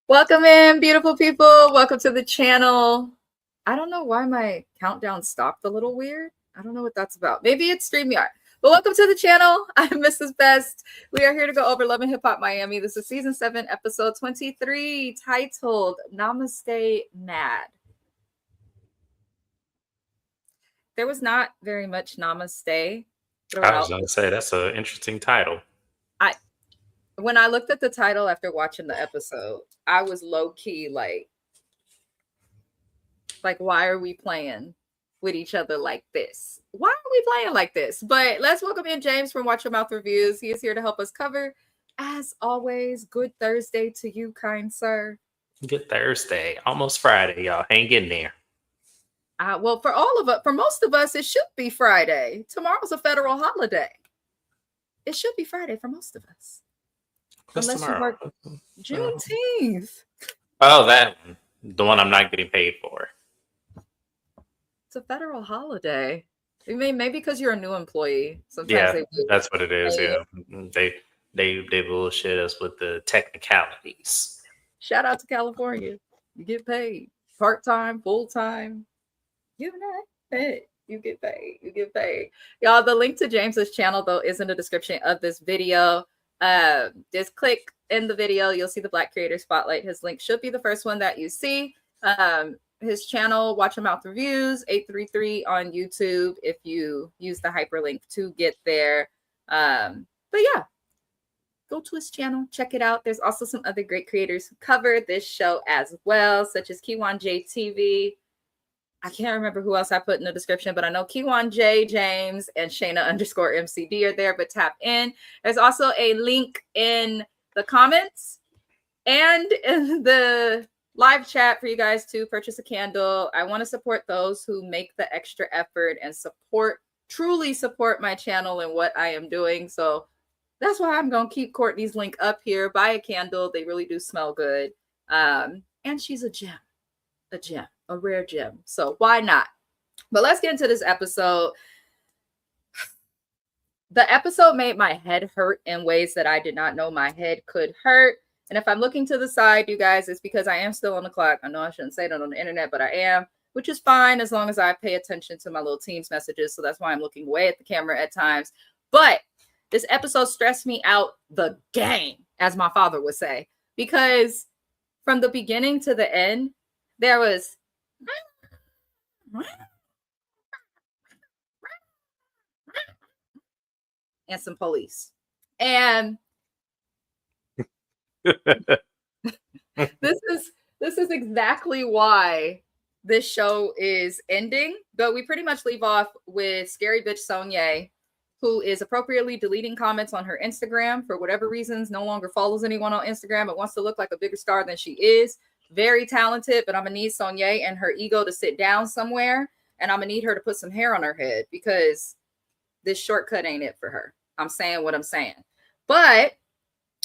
Welcome in, beautiful people. Welcome to the channel. I don't know why my countdown stopped a little weird. I don't know what that's about. Maybe it's StreamYard. But welcome to the channel. I'm Mrs. Best. We are here to go over Love and Hip Hop Miami. This is season 7, episode 23, titled Namaste Mad. There was not very much namaste throughout. I was going to say, that's an interesting title. When I looked at the title after watching the episode, I was low-key like, why are we playing with each other like this? Why are we playing like this? But let's welcome in James from Watch Your Mouth Reviews. He is here to help us cover, as always. Good Thursday to you, kind sir. Good Thursday. Almost Friday, y'all. Hang in there. Well, for all of us, for most of us, it should be Friday. Tomorrow's a federal holiday. It should be Friday for most of us. Unless you work Juneteenth. Oh, that one. The one I'm not getting paid for. It's a federal holiday. I mean, maybe because you're a new employee. Sometimes yeah, that's what it is. Yeah, they bullshit us with the technicalities. Shout out to California. You get paid part-time, full-time. You not paid. You get paid. You get paid. Y'all, the link to James's channel though is in the description of this video. Just click in the video, you'll see the Black Creator Spotlight. His link should be the first one that you see. His channel, Watch Your Mouth Reviews, 833 on YouTube if you use the hyperlink to get there. But yeah, go to his channel, check it out. There's also some other great creators who cover this show as well, such as Kiwan J TV. I can't remember who else I put in the description, but I know Kiwan J, James, and Shayna_MCD are there, but tap in. There's also a link in the comments and in the live chat for you guys to purchase a candle. I want to support those who make the extra effort and truly support my channel and what I am doing. So that's why I'm going to keep Courtney's link up here. Buy a candle. They really do smell good. And she's a gem. A rare gem. So why not? But let's get into this episode. The episode made my head hurt in ways that I did not know my head could hurt. And if I'm looking to the side, you guys, it's because I am still on the clock. I know I shouldn't say that on the internet, but I am, which is fine as long as I pay attention to my little team's messages. So that's why I'm looking way at the camera at times. But this episode stressed me out the game, as my father would say, because from the beginning to the end, there was and some police. And this is exactly why this show is ending. But we pretty much leave off with scary bitch Sonia, who is appropriately deleting comments on her Instagram for whatever reasons, no longer follows anyone on Instagram, but wants to look like a bigger star than she is. Very talented, but I'm gonna need Sonia and her ego to sit down somewhere, and I'm gonna need her to put some hair on her head because this shortcut ain't it for her. I'm saying what I'm saying. But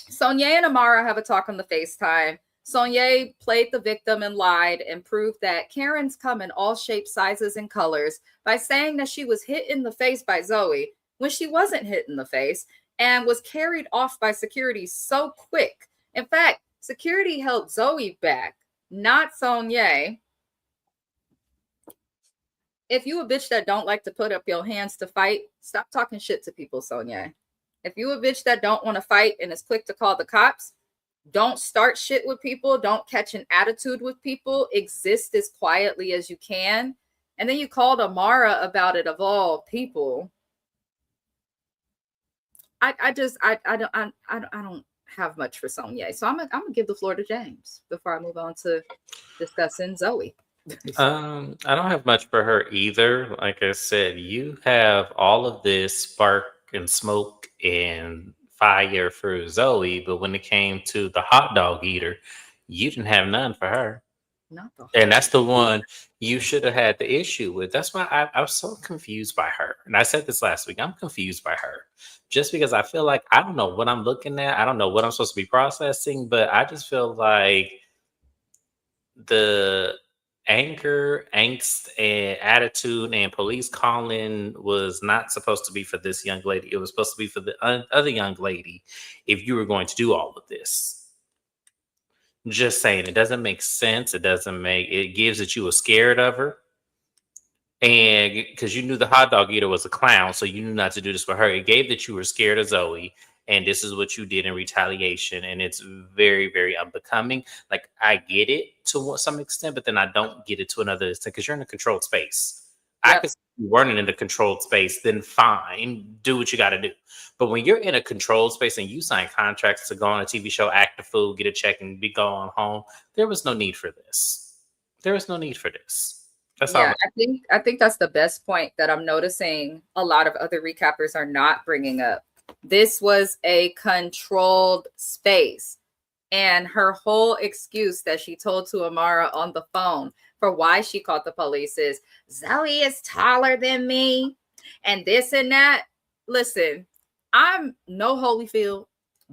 Sonia and Amara have a talk on the FaceTime. Sonia played the victim and lied and proved that Karens come in all shapes, sizes, and colors by saying that she was hit in the face by Zoe when she wasn't hit in the face and was carried off by security so quick. In fact, security held Zoe back, not Sonia. If you a bitch that don't like to put up your hands to fight, stop talking shit to people, Sonia. If you a bitch that don't want to fight and is quick to call the cops, don't start shit with people. Don't catch an attitude with people. Exist as quietly as you can. And then you called Amara about it, of all people. I don't have much for Sonia, so I'm gonna give the floor to James before I move on to discussing Zoe. I don't have much for her either. Like I said, you have all of this spark and smoke and fire for Zoe, but when it came to the hot dog eater, you didn't have none for her. And that's the one you should have had the issue with. That's why I was so confused by her. And I said this last week. I'm confused by her just because I feel like I don't know what I'm looking at. I don't know what I'm supposed to be processing, but I just feel like the anger, angst, and attitude and police calling was not supposed to be for this young lady. It was supposed to be for the other young lady if you were going to do all of this. Just saying, it doesn't make sense. It gives that you were scared of her. And because you knew the hot dog eater was a clown, so you knew not to do this for her. It gave that you were scared of Zoe, and this is what you did in retaliation. And it's very, very unbecoming. Like, I get it to some extent, but then I don't get it to another extent because you're in a controlled space. I could see you weren't in a controlled space, then fine, do what you got to do. But when you're in a controlled space and you sign contracts to go on a TV show, act the fool, get a check, and be going home, there was no need for this. There was no need for this. That's all. I think that's the best point that I'm noticing a lot of other recappers are not bringing up. This was a controlled space, and her whole excuse that she told to Amara on the phone for why she called the police is Zoe is taller than me and this and that. Listen, I'm no Holyfield,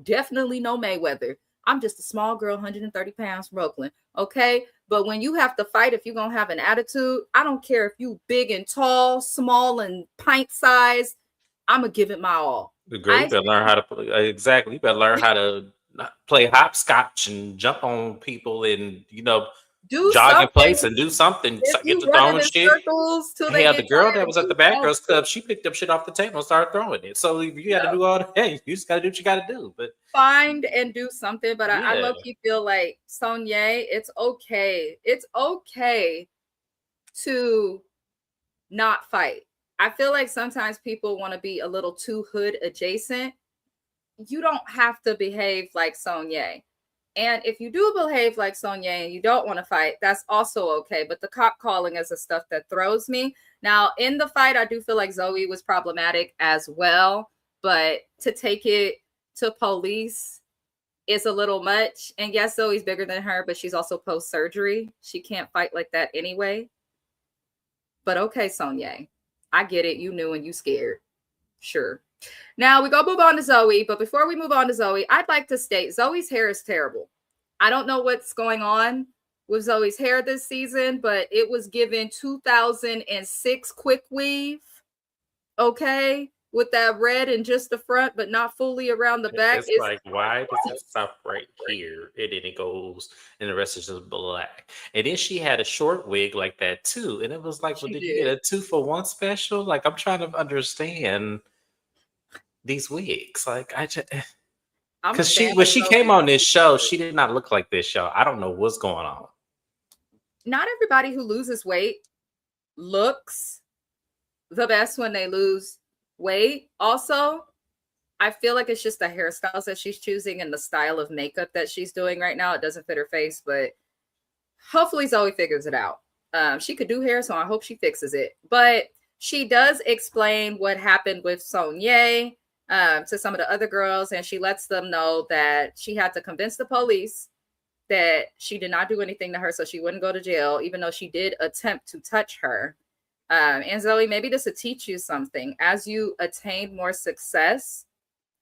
definitely no Mayweather. I'm just a small girl, 130 pounds from Brooklyn. Okay. But when you have to fight, if you're going to have an attitude, I don't care if you big and tall, small and pint sized, I'm going to give it my all. The girl, you better learn how to play. Exactly. You better learn how to play hopscotch and jump on people and, do jog in place and do something. Get to throwing shit. Yeah, the girl that was at the Bad Girls Club, she picked up shit off the table and started throwing it. So you got to do all that. Hey, you just got to do what you got to do. But find and do something. But I low-key feel like Sonia, it's okay. It's okay to not fight. I feel like sometimes people want to be a little too hood adjacent. You don't have to behave like Sonia. And if you do behave like Sonia and you don't want to fight, that's also okay. But the cop calling is the stuff that throws me. Now, in the fight, I do feel like Zoe was problematic as well. But to take it to police is a little much. And yes, Zoe's bigger than her, but she's also post-surgery. She can't fight like that anyway. But okay, Sonia, I get it. You knew and you scared. Sure. Now we go move on to Zoe, but before we move on to Zoe, I'd like to state Zoe's hair is terrible. I don't know what's going on with Zoe's hair this season, but it was given 2006 quick weave. Okay, with that red and just the front, but not fully around the back. It's like, why does it stop right here? And then it goes, and the rest is just black. And then she had a short wig like that too. And it was like, well, did you get a 2-for-1 special? Like, I'm trying to understand these wigs. Like, I just, because when she came on this show, she did not look like this show. I don't know what's going on. Not everybody who loses weight looks the best when they lose weight. Also, I feel like it's just the hairstyles that she's choosing and the style of makeup that she's doing right now. It doesn't fit her face, but hopefully Zoe figures it out. She could do hair, so I hope she fixes it. But she does explain what happened with Sonia to some of the other girls, and she lets them know that she had to convince the police that she did not do anything to her, so she wouldn't go to jail, even though she did attempt to touch her. And Zoe, maybe this will teach you something. As you attain more success,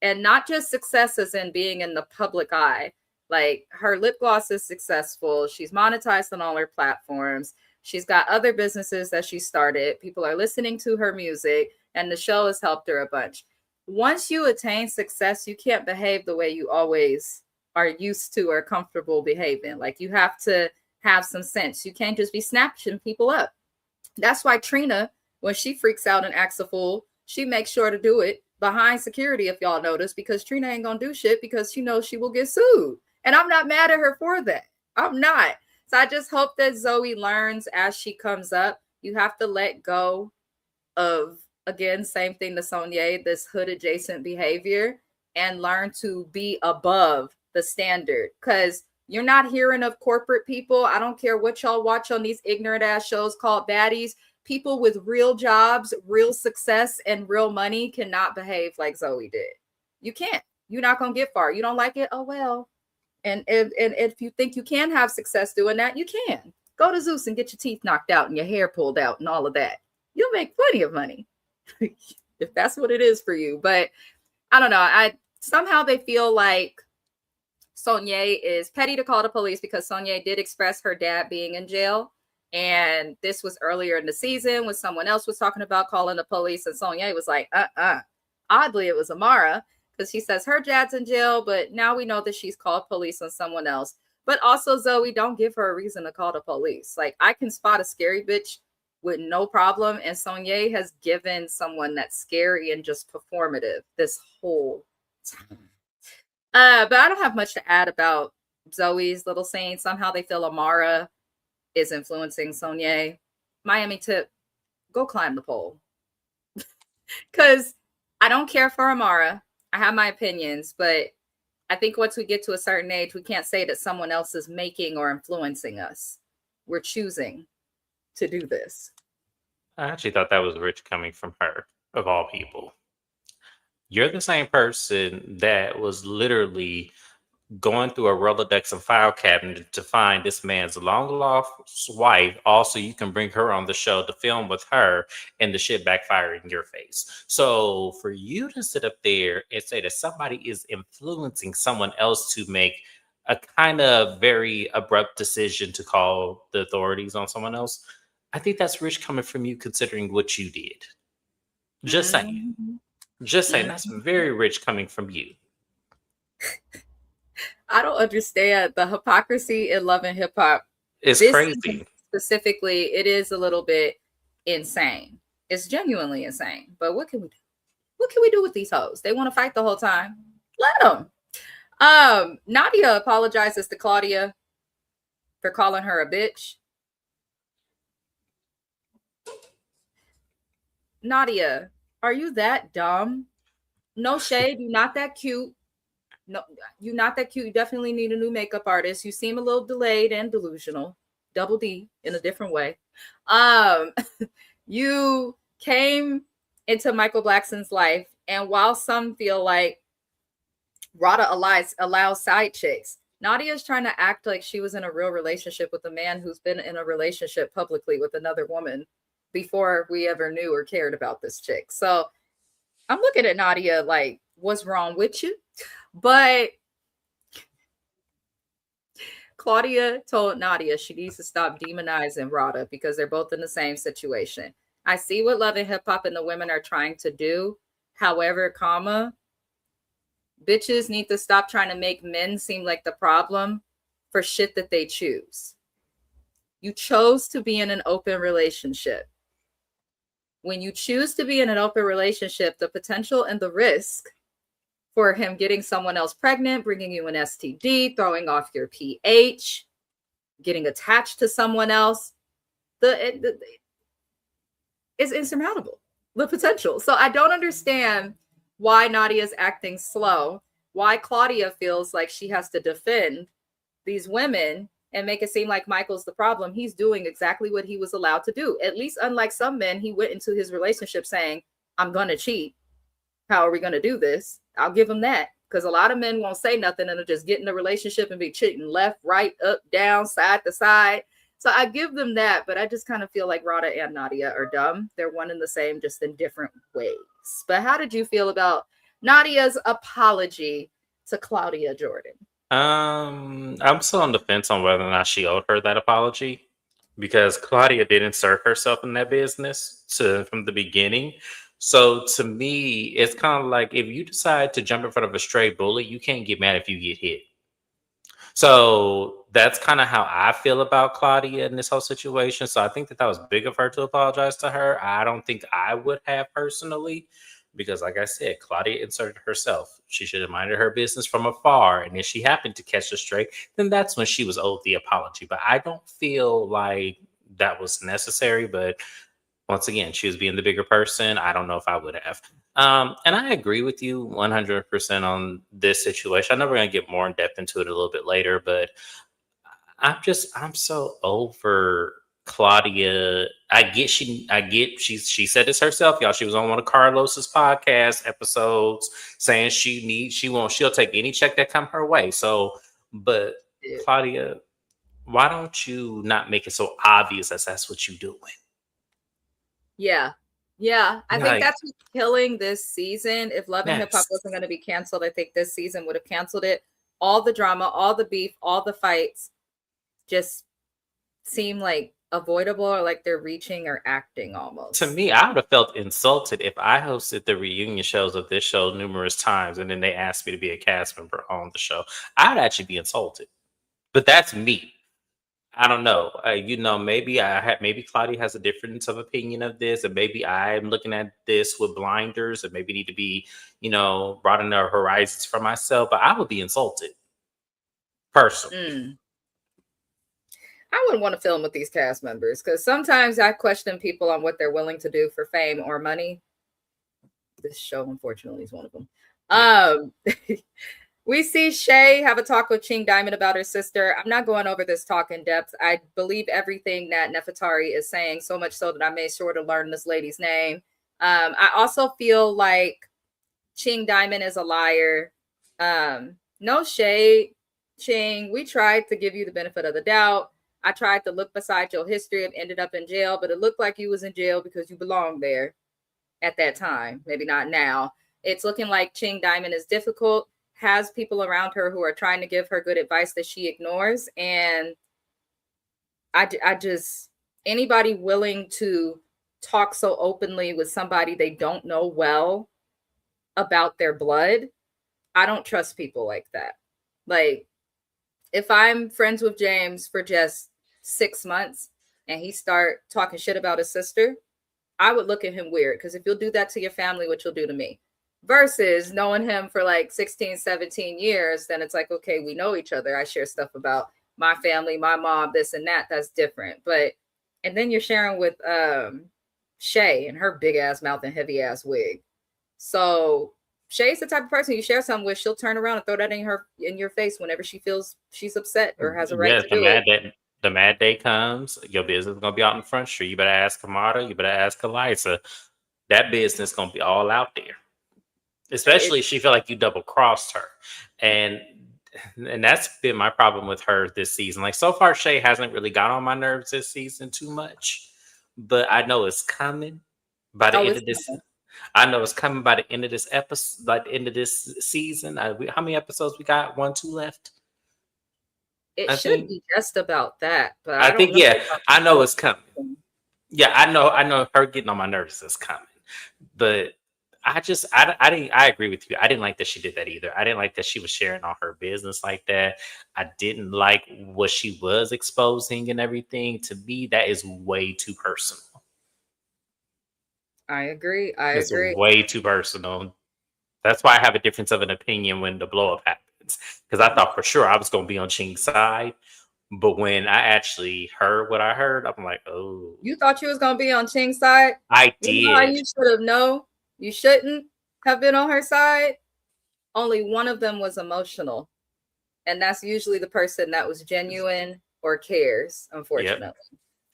and not just success as in being in the public eye, like her lip gloss is successful. She's monetized on all her platforms. She's got other businesses that she started. People are listening to her music, and the show has helped her a bunch. Once you attain success, you can't behave the way you always are used to or comfortable behaving. Like, you have to have some sense. You can't just be snatching people up. That's why Trina, when she freaks out and acts a fool, she makes sure to do it behind security, if y'all notice, because Trina ain't gonna do shit because she knows she will get sued. And I'm not mad at her for that. I'm not. So I just hope that Zoe learns as she comes up. You have to let go of, again, same thing to Sonia, this hood adjacent behavior, and learn to be above the standard. Because you're not hearing of corporate people. I don't care what y'all watch on these ignorant ass shows called baddies. People with real jobs, real success, and real money cannot behave like Zoe did. You can't. You're not going to get far. You don't like it? Oh, well. And if you think you can have success doing that, you can. Go to Zeus and get your teeth knocked out and your hair pulled out and all of that. You'll make plenty of money if that's what it is for you. But I don't know. Somehow they feel like Sonia is petty to call the police because Sonia did express her dad being in jail. And this was earlier in the season when someone else was talking about calling the police. And Sonia was like, Oddly, it was Amara, because she says her dad's in jail. But now we know that she's called police on someone else. But also, Zoe, don't give her a reason to call the police. Like, I can spot a scary bitch with no problem, and Sonya has given someone that's scary and just performative this whole time. But I don't have much to add about Zoe's little saying. Somehow they feel Amara is influencing Sonya. Miami tip, go climb the pole. Because I don't care for Amara. I have my opinions, but I think once we get to a certain age, we can't say that someone else is making or influencing us. We're choosing to do this. I actually thought that was rich coming from her, of all people. You're the same person that was literally going through a Rolodex and file cabinet to find this man's long lost wife. Also, you can bring her on the show to film with her, and the shit backfire in your face. So for you to sit up there and say that somebody is influencing someone else to make a kind of very abrupt decision to call the authorities on someone else, I think that's rich coming from you considering what you did. Just saying. Just saying. That's very rich coming from you. I don't understand the hypocrisy in Love and Hip Hop. It's crazy. Specifically, it is a little bit insane. It's genuinely insane. But what can we do? What can we do with these hoes? They want to fight the whole time. Let them. Nadia apologizes to Claudia for calling her a bitch. Nadia, are you that dumb? No shade. You're not that cute. No, you're not that cute. You definitely need a new makeup artist. You seem a little delayed and delusional. Double D in a different way. You came into Michael Blackson's life, and while some feel like Rada allows side chicks, Nadia's trying to act like she was in a real relationship with a man who's been in a relationship publicly with another woman before we ever knew or cared about this chick. So I'm looking at Nadia like, what's wrong with you? But Claudia told Nadia she needs to stop demonizing Rada because they're both in the same situation. I see what Love and Hip Hop and the women are trying to do. However, bitches need to stop trying to make men seem like the problem for shit that they choose. You chose to be in an open relationship. When you choose to be in an open relationship, the potential and the risk for him getting someone else pregnant, bringing you an STD, throwing off your pH, getting attached to someone else, is insurmountable, the potential. So I don't understand why Nadia is acting slow, why Claudia feels like she has to defend these women and make it seem like Michael's the problem. He's doing exactly what he was allowed to do. At least unlike some men, he went into his relationship saying, I'm going to cheat. How are we going to do this? I'll give him that, because a lot of men won't say nothing and they'll just get in a relationship and be cheating left, right, up, down, side to side. So I give them that, but I just kind of feel like Rada and Nadia are dumb. They're one and the same, just in different ways. But how did you feel about Nadia's apology to Claudia Jordan? I'm still on the fence on whether or not she owed her that apology, because Claudia did insert herself in that business from the beginning. So to me, it's kind of like if you decide to jump in front of a stray bullet, you can't get mad if you get hit. So that's kind of how I feel about Claudia in this whole situation. So I think that was big of her to apologize to her. I don't think I would have personally, because like I said, Claudia inserted herself. She should have minded her business from afar. And if she happened to catch the stray, then that's when she was owed the apology. But I don't feel like that was necessary. But once again, she was being the bigger person. I don't know if I would have. And I agree with you 100% on this situation. I know we're going to get more in depth into it a little bit later, but I'm so over Claudia. She said this herself, y'all. She was on one of Carlos's podcast episodes saying she'll take any check that come her way. So, but Claudia, why don't you not make it so obvious as that's what you're doing? Yeah. I think that's what's killing this season. If Love and Hip Hop wasn't going to be canceled, I think this season would have canceled it. All the drama, all the beef, all the fights just seem like avoidable, or like they're reaching or acting almost. To me, I would have felt insulted if I hosted the reunion shows of this show numerous times and then they asked me to be a cast member on the show. I'd actually be insulted. But that's me. I don't know. Maybe Claudia has a difference of opinion of this, and maybe I'm looking at this with blinders, and maybe need to be, broaden the horizons for myself. But I would be insulted personally. I wouldn't want to film with these cast members because sometimes I question people on what they're willing to do for fame or money. This show, unfortunately, is one of them. We see Shay have a talk with Ching Diamond about her sister. I'm not going over this talk in depth. I believe everything that Nefertari is saying, so much so that I made sure to learn this lady's name. I also feel like Ching Diamond is a liar. No shade, Ching. We tried to give you the benefit of the doubt. I tried to look beside your history and ended up in jail, but it looked like you was in jail because you belonged there at that time. Maybe not now. It's looking like Ching Diamond is difficult, has people around her who are trying to give her good advice that she ignores. And I just, anybody willing to talk so openly with somebody they don't know well about their blood, I don't trust people like that. Like, if I'm friends with James for just 6 months and he start talking shit about his sister, I would look at him weird, because if you'll do that to your family, what you'll do to me. Versus knowing him for like 16, 17 years, then it's like, okay, we know each other. I share stuff about my family, my mom, this and that. That's different. But, and then you're sharing with Shay and her big ass mouth and heavy ass wig. So Shay's the type of person you share something with, she'll turn around and throw that in your face whenever she feels she's upset or has a right to do it. The mad day comes, your business is gonna be out in Front Street. You better ask Kamada, you better ask Eliza. That business gonna be all out there. Especially if she feel like you double crossed her. And that's been my problem with her this season. Like, so far, Shay hasn't really got on my nerves this season too much. But I know it's coming by the end of this. I know it's coming by the end of this episode, by the end of this season. How many episodes we got? 1, 2 left? It should be just about that. But I think, yeah, I know it's coming. Yeah, I know her getting on my nerves is coming. But I agree with you. I didn't like that she did that either. I didn't like that she was sharing all her business like that. I didn't like what she was exposing and everything. To me, that is way too personal. I agree. It's way too personal. That's why I have a difference of an opinion when the blow up happens. Because I thought for sure I was going to be on Ching's side. But when I actually heard what I heard, I'm like, oh. You thought you was going to be on Ching's side? I did. You should have known. You shouldn't have been on her side. Only one of them was emotional. And that's usually the person that was genuine or cares, unfortunately.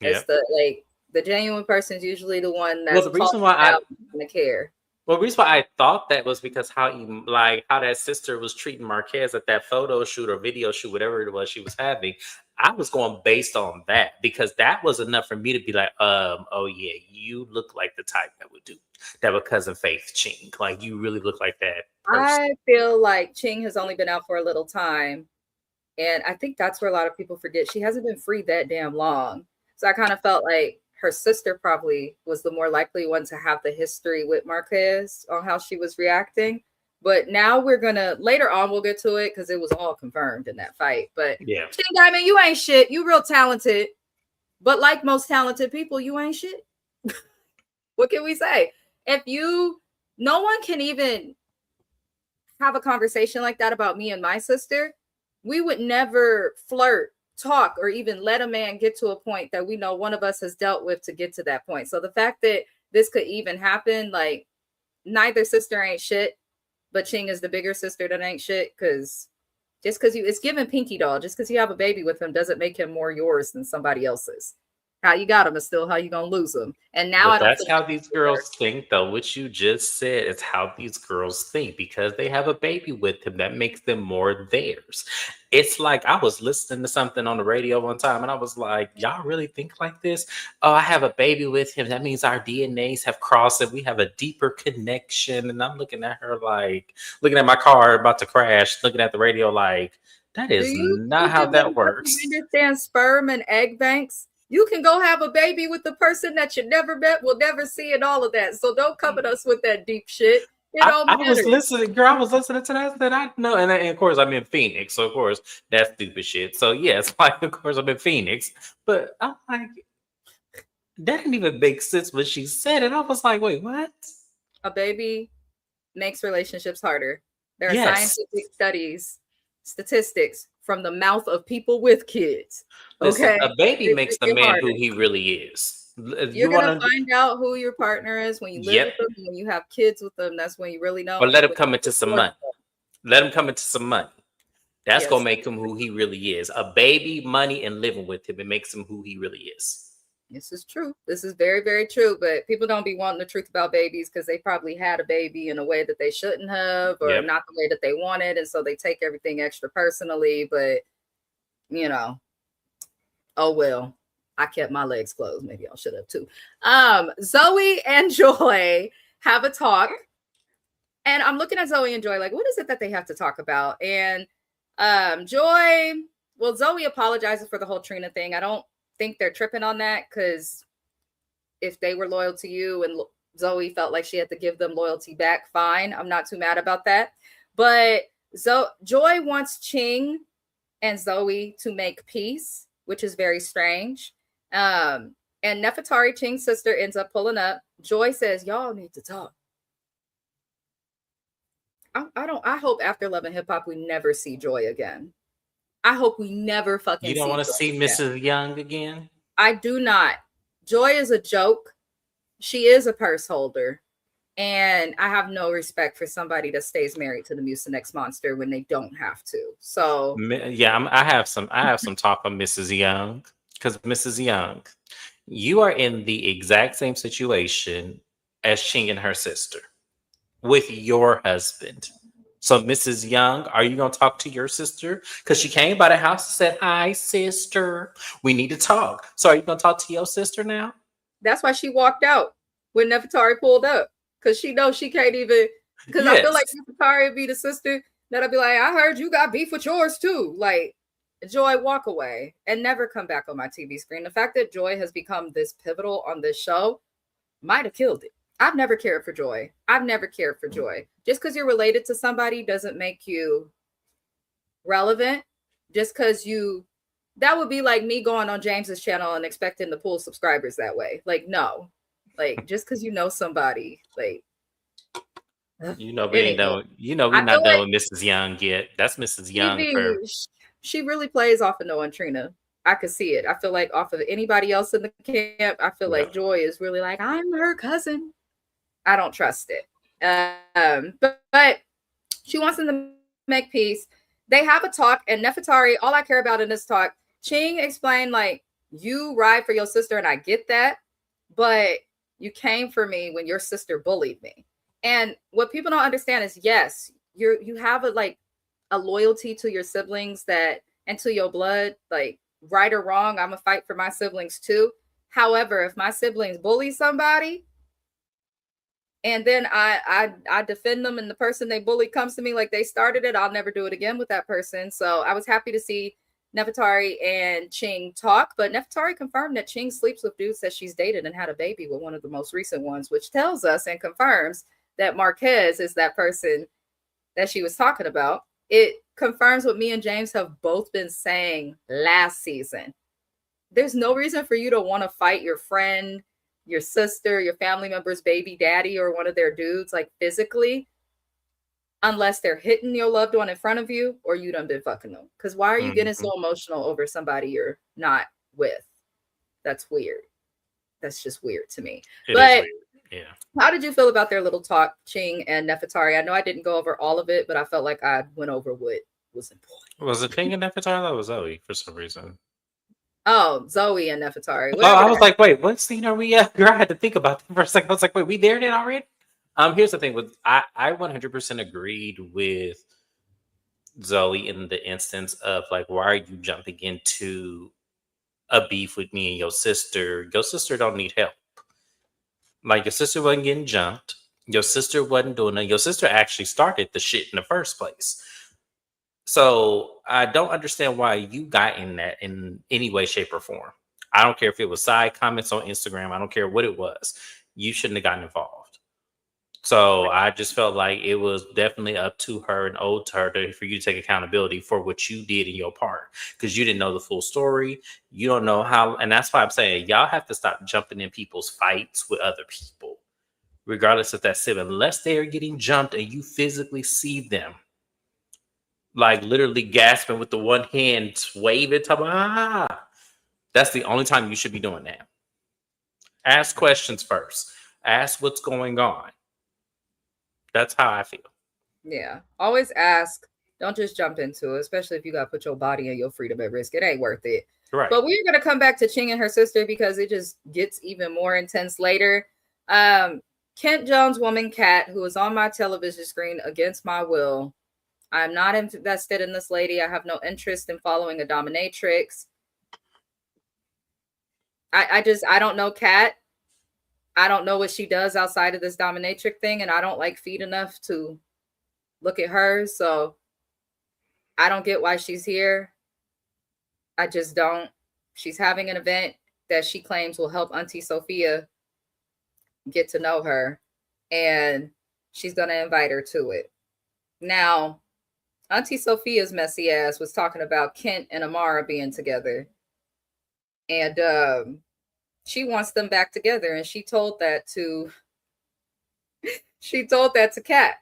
It's the genuine person is usually the one that's the reason why I care. Well, the reason why I thought that was because how that sister was treating Marquez at that photo shoot or video shoot, whatever it was she was having. I was going based on that, because that was enough for me to be like, oh yeah, you look like the type that would cousin Faith Ching. Like, you really look like that person. I feel like Ching has only been out for a little time. And I think that's where a lot of people forget. She hasn't been free that damn long. So I kind of felt like her sister probably was the more likely one to have the history with Marquez on how she was reacting. But now later on, we'll get to it because it was all confirmed in that fight. But yeah, Ching Diamond, you ain't shit. You real talented. But like most talented people, you ain't shit. What can we say? No one can even have a conversation like that about me and my sister. We would never flirt, talk, or even let a man get to a point that we know one of us has dealt with to get to that point. So the fact that this could even happen, like, neither sister ain't shit, but Ching is the bigger sister that ain't shit, because just because it's giving Pinky Doll, just because you have a baby with him doesn't make him more yours than somebody else's. How you got him is still how you gonna lose him. And now that's how these girls think, though. What you just said is how these girls think, because they have a baby with him that makes them more theirs. It's like, I was listening to something on the radio one time and I was like, y'all really think like this? Oh, I have a baby with him. That means our DNAs have crossed and we have a deeper connection. And I'm looking at her like, looking at my car about to crash, looking at the radio like, that is not how that works. You understand sperm and egg banks? You can go have a baby with the person that you never met, will never see, and all of that. So don't come at us with that deep shit. It don't I matter. was listening, girl. I was listening to that. That I know, and of course I'm in Phoenix, so of course that's stupid shit. So yes, like of course I'm in Phoenix, but I'm like that didn't even make sense when she said it. I was like, wait, what? A baby makes relationships harder. There are Yes. scientific studies, statistics from the mouth of people with kids. Listen, Okay, a baby they makes make the it man harder. who he really is. You're You want gonna to, find out who your partner is when you live yep. with them, when you have kids with them. That's when you really Or know. let And him when come you into some divorce money. them. Let him come into some money. That's gonna Yes, make him who he really is. A baby, money, and living with him. It makes him who he really is. this is true. This is very, very true. But people don't be wanting the truth about babies because they probably had a baby in a way that they shouldn't have, or Yep. not the way that they wanted, and so they take everything extra personally. But you know, oh well. I kept my legs closed. Maybe I should have too. Zoe and Joy have a talk, and I'm looking at Zoe and Joy like, what is it that they have to talk about? And Joy, well, Zoe apologizes for the whole Trina thing. I don't think they're tripping on that because if they were loyal to you and Zoe felt like she had to give them loyalty back, fine. I'm not too mad about that. But Joy wants Ching and Zoe to make peace, which is very strange. And Nefertari, Ching's sister, ends up pulling up. Joy says, y'all need to talk. I hope after Love and Hip Hop we never see Joy again. I hope we never fucking You don't see want to Joy see again. Mrs. Young again? I do not. Joy is a joke. She is a purse holder. And I have no respect for somebody that stays married to the Mucinex monster when they don't have to. So Yeah, I have some. I have some talk on Mrs. Young because Mrs. Young, you are in the exact same situation as Ching and her sister with your husband. So, Mrs. Young, are you going to talk to your sister? Because she came by the house and said, "Hi, sister. We need to talk." So, are you going to talk to your sister now? that's why she walked out when Nefertari pulled up. Because she knows she can't even, because I feel like Yes. Nefertari would be the sister that'll be like, I heard you got beef with yours too. Like, Joy, walk away and never come back on my TV screen. The fact that Joy has become this pivotal on this show might have killed it. I've never cared for Joy. I've never cared for Joy. Just because you're related to somebody doesn't make you relevant. Just because that would be like me going on James's channel and expecting to pull subscribers that way. Like, no. Like, just because you know somebody, like, You know, we ain't anywho, done. You know, we I feel not like done with Mrs. Young yet. That's Mrs. Young Evie, for. she really plays off of Noah and Trina. I could see it. I feel like off of anybody else in the camp, I feel Yeah. like Joy is really like, I'm her cousin. I don't trust it. But she wants them to make peace. They have a talk, and Nefertari, all I care about in this talk, Ching explained, like, you ride for your sister, and I get that, but you came for me when your sister bullied me. And what people don't understand is, yes, you have a loyalty to your siblings that and to your blood, like right or wrong, I'm gonna fight for my siblings too. However, if my siblings bully somebody, and then I defend them and the person they bully comes to me like they started it, I'll never do it again with that person. So I was happy to see Nefertari and Ching talk, but Nefertari confirmed that Ching sleeps with dudes that she's dated and had a baby with one of the most recent ones, which tells us and confirms that Marquez is that person that she was talking about. It confirms what me and James have both been saying last season. There's no reason for you to want to fight your friend, your sister, your family member's baby daddy, or one of their dudes, like physically, unless they're hitting your loved one in front of you or you done been fucking them. Because why are you getting so emotional over somebody you're not with? That's weird. That's just weird to me. It is But weird. Yeah. how did you feel about their little talk, Ching and Nefertari? I know I didn't go over all of it, but I felt like I went over what was important. Was it Ching and Nefertari? That was Zoe for some reason. Oh, Zoe and Nefertari. Oh, Whatever I the was heck. like, wait, what scene are we at? Girl, I had to think about that for a second. I was like, wait, we there it already? Here's the thing with I 100% agreed with Zoe in the instance of like, why are you jumping into a beef with me and your sister? Your sister don't need help. Like your sister wasn't getting jumped. Your sister wasn't doing it. Your sister actually started the shit in the first place. So I don't understand why you got in that in any way, shape, or form. I don't care if it was side comments on Instagram. I don't care what it was. You shouldn't have gotten involved. So I just felt like it was definitely up to her and owed to her for you to take accountability for what you did in your part, because you didn't know the full story. You don't know how, and that's why I'm saying y'all have to stop jumping in people's fights with other people, regardless of that civil, unless they are getting jumped and you physically see them, like literally gasping with the one hand, waving, talking, ah. That's the only time you should be doing that. Ask questions first. Ask what's going on. That's how I feel. Yeah. Always ask. Don't just jump into it, especially if you got to put your body and your freedom at risk. It ain't worth it. Right. But we're going to come back to Ching and her sister because it just gets even more intense later. Kent Jones' woman, Kat, who is on my television screen against my will. I'm not invested in this lady. I have no interest in following a dominatrix. I don't know Kat. I don't know what she does outside of this dominatrix thing, and I don't like feet enough to look at her, so I don't get why she's here. I just don't. She's having an event that she claims will help Auntie Sophia get to know her, and she's going to invite her to it. Now, Auntie Sophia's messy ass was talking about Kent and Amara being together, and she wants them back together, and she told that to Kat.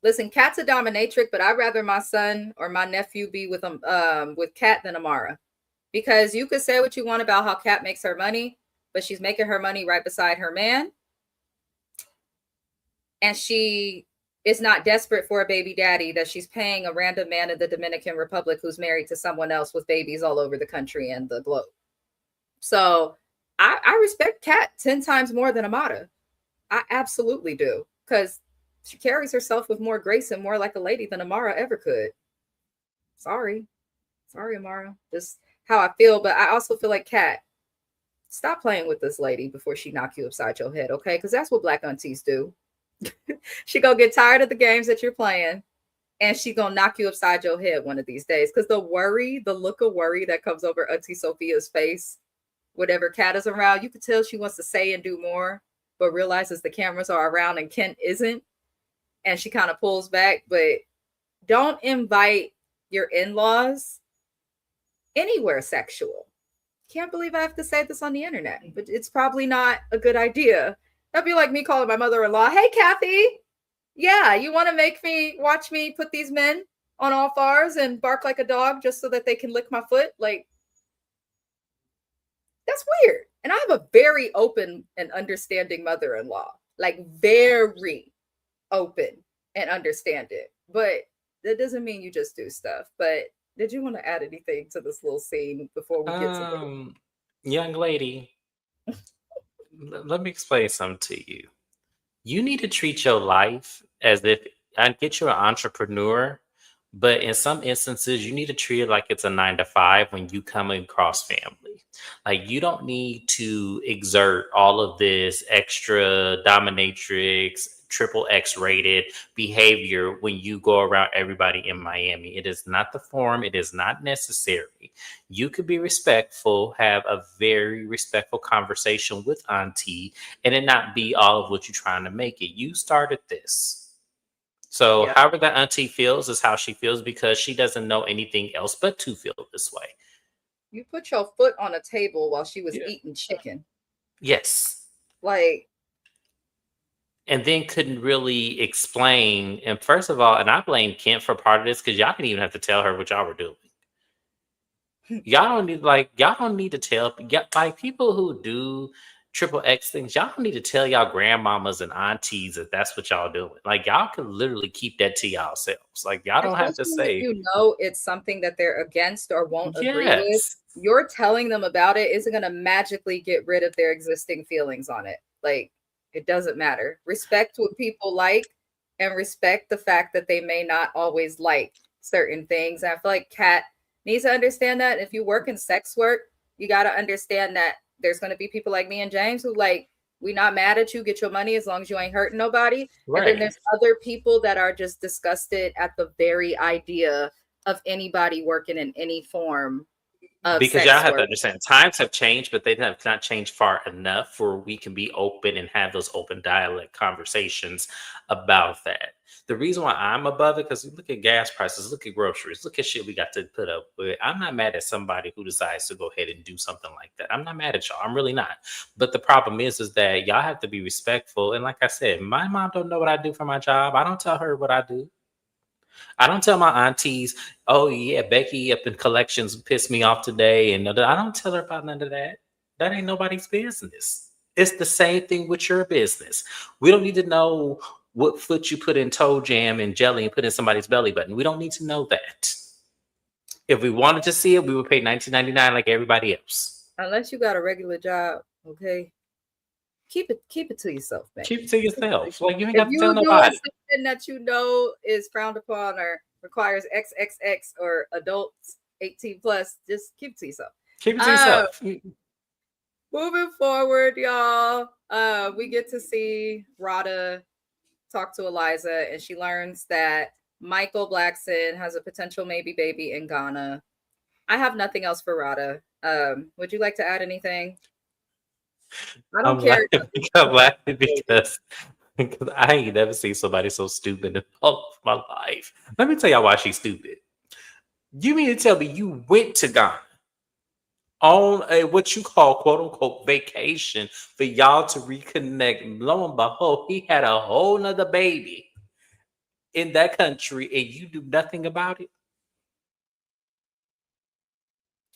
Listen, Kat's a dominatrix, but I'd rather my son or my nephew be with Kat than Amara. Because you could say what you want about how Kat makes her money, but she's making her money right beside her man. And she is not desperate for a baby daddy that she's paying a random man in the Dominican Republic who's married to someone else with babies all over the country and the globe. So I respect Kat 10 times more than Amara. I absolutely do. Because she carries herself with more grace and more like a lady than Amara ever could. Sorry, Amara. Just how I feel. But I also feel like Kat, stop playing with this lady before she knock you upside your head, okay? Because that's what black aunties do. She gonna get tired of the games that you're playing, and she gonna knock you upside your head one of these days. Because the look of worry that comes over Auntie Sophia's face, whatever Kat is around, you can tell she wants to say and do more, but realizes the cameras are around and Kent isn't. And she kind of pulls back, but don't invite your in-laws anywhere sexual. Can't believe I have to say this on the internet, but it's probably not a good idea. That'd be like me calling my mother-in-law, hey, Kathy, yeah, you want to watch me put these men on all fours and bark like a dog just so that they can lick my foot? Like, that's weird. And I have a very open and understanding mother-in-law, like very open and understand it, but that doesn't mean you just do stuff. But did you want to add anything to this little scene before we get to young lady? Let me explain something to you. You need to treat your life as if I get you're an entrepreneur, but in some instances you need to treat it like it's a 9 to 5 when you come across family. Like, you don't need to exert all of this extra dominatrix, triple X rated behavior when you go around everybody in Miami. It is not the form. It is not necessary. You could be respectful, have a very respectful conversation with Auntie, and it not be all of what you're trying to make it. You started this. So however that Auntie feels is how she feels, because she doesn't know anything else but to feel this way. You put your foot on a table while she was eating chicken. Yes. Like, and then couldn't really explain. And first of all, and I blame Kent for part of this, because y'all didn't even have to tell her what y'all were doing. Y'all don't need to tell, like, people who do triple X things, y'all don't need to tell y'all grandmamas and aunties that that's what y'all doing. Like, y'all can literally keep that to yourselves. Like, y'all don't have to say, you know, it's something that they're against or won't agree with. You're telling them about it isn't going to magically get rid of their existing feelings on it. Like, it doesn't matter. Respect what people like, and respect the fact that they may not always like certain things. And I feel like Kat needs to understand that. If you work in sex work, you got to understand that there's going to be people like me and James who, like, we not mad at you, get your money as long as you ain't hurting nobody. Right. And then there's other people that are just disgusted at the very idea of anybody working in any form of Because y'all sex have to work. understand, times have changed, but they have not changed far enough where we can be open and have those open dialect conversations about that. The reason why I'm above it, because look at gas prices, look at groceries, look at shit we got to put up with. I'm not mad at somebody who decides to go ahead and do something like that. I'm not mad at y'all. I'm really not. But the problem is that y'all have to be respectful. And like I said, my mom don't know what I do for my job. I don't tell her what I do. I don't tell my aunties, oh yeah, Becky up in collections pissed me off today. And I don't tell her about none of that. That ain't nobody's business. It's the same thing with your business. We don't need to know what foot you put in toe jam and jelly and put in somebody's belly button. We don't need to know that. If we wanted to see it, we would pay $19.99 like everybody else. Unless you got a regular job, okay? Keep it to yourself, man. Keep it to yourself. Like you ain't If got to you tell doing nobody. something that you know is frowned upon or requires XXX or adults 18 plus, just keep it to yourself. Keep it to yourself. Moving forward, y'all, we get to see Rada talk to Eliza, and she learns that Michael Blackson has a potential maybe baby in Ghana. I have nothing else for Rada. Would you like to add anything? I don't care. I'm laughing because I ain't never seen somebody so stupid in all of my life. Let me tell y'all why she's stupid. You mean to tell me you went to Ghana on a what you call quote unquote vacation for y'all to reconnect? Lo and behold, he had a whole nother baby in that country and you do nothing about it?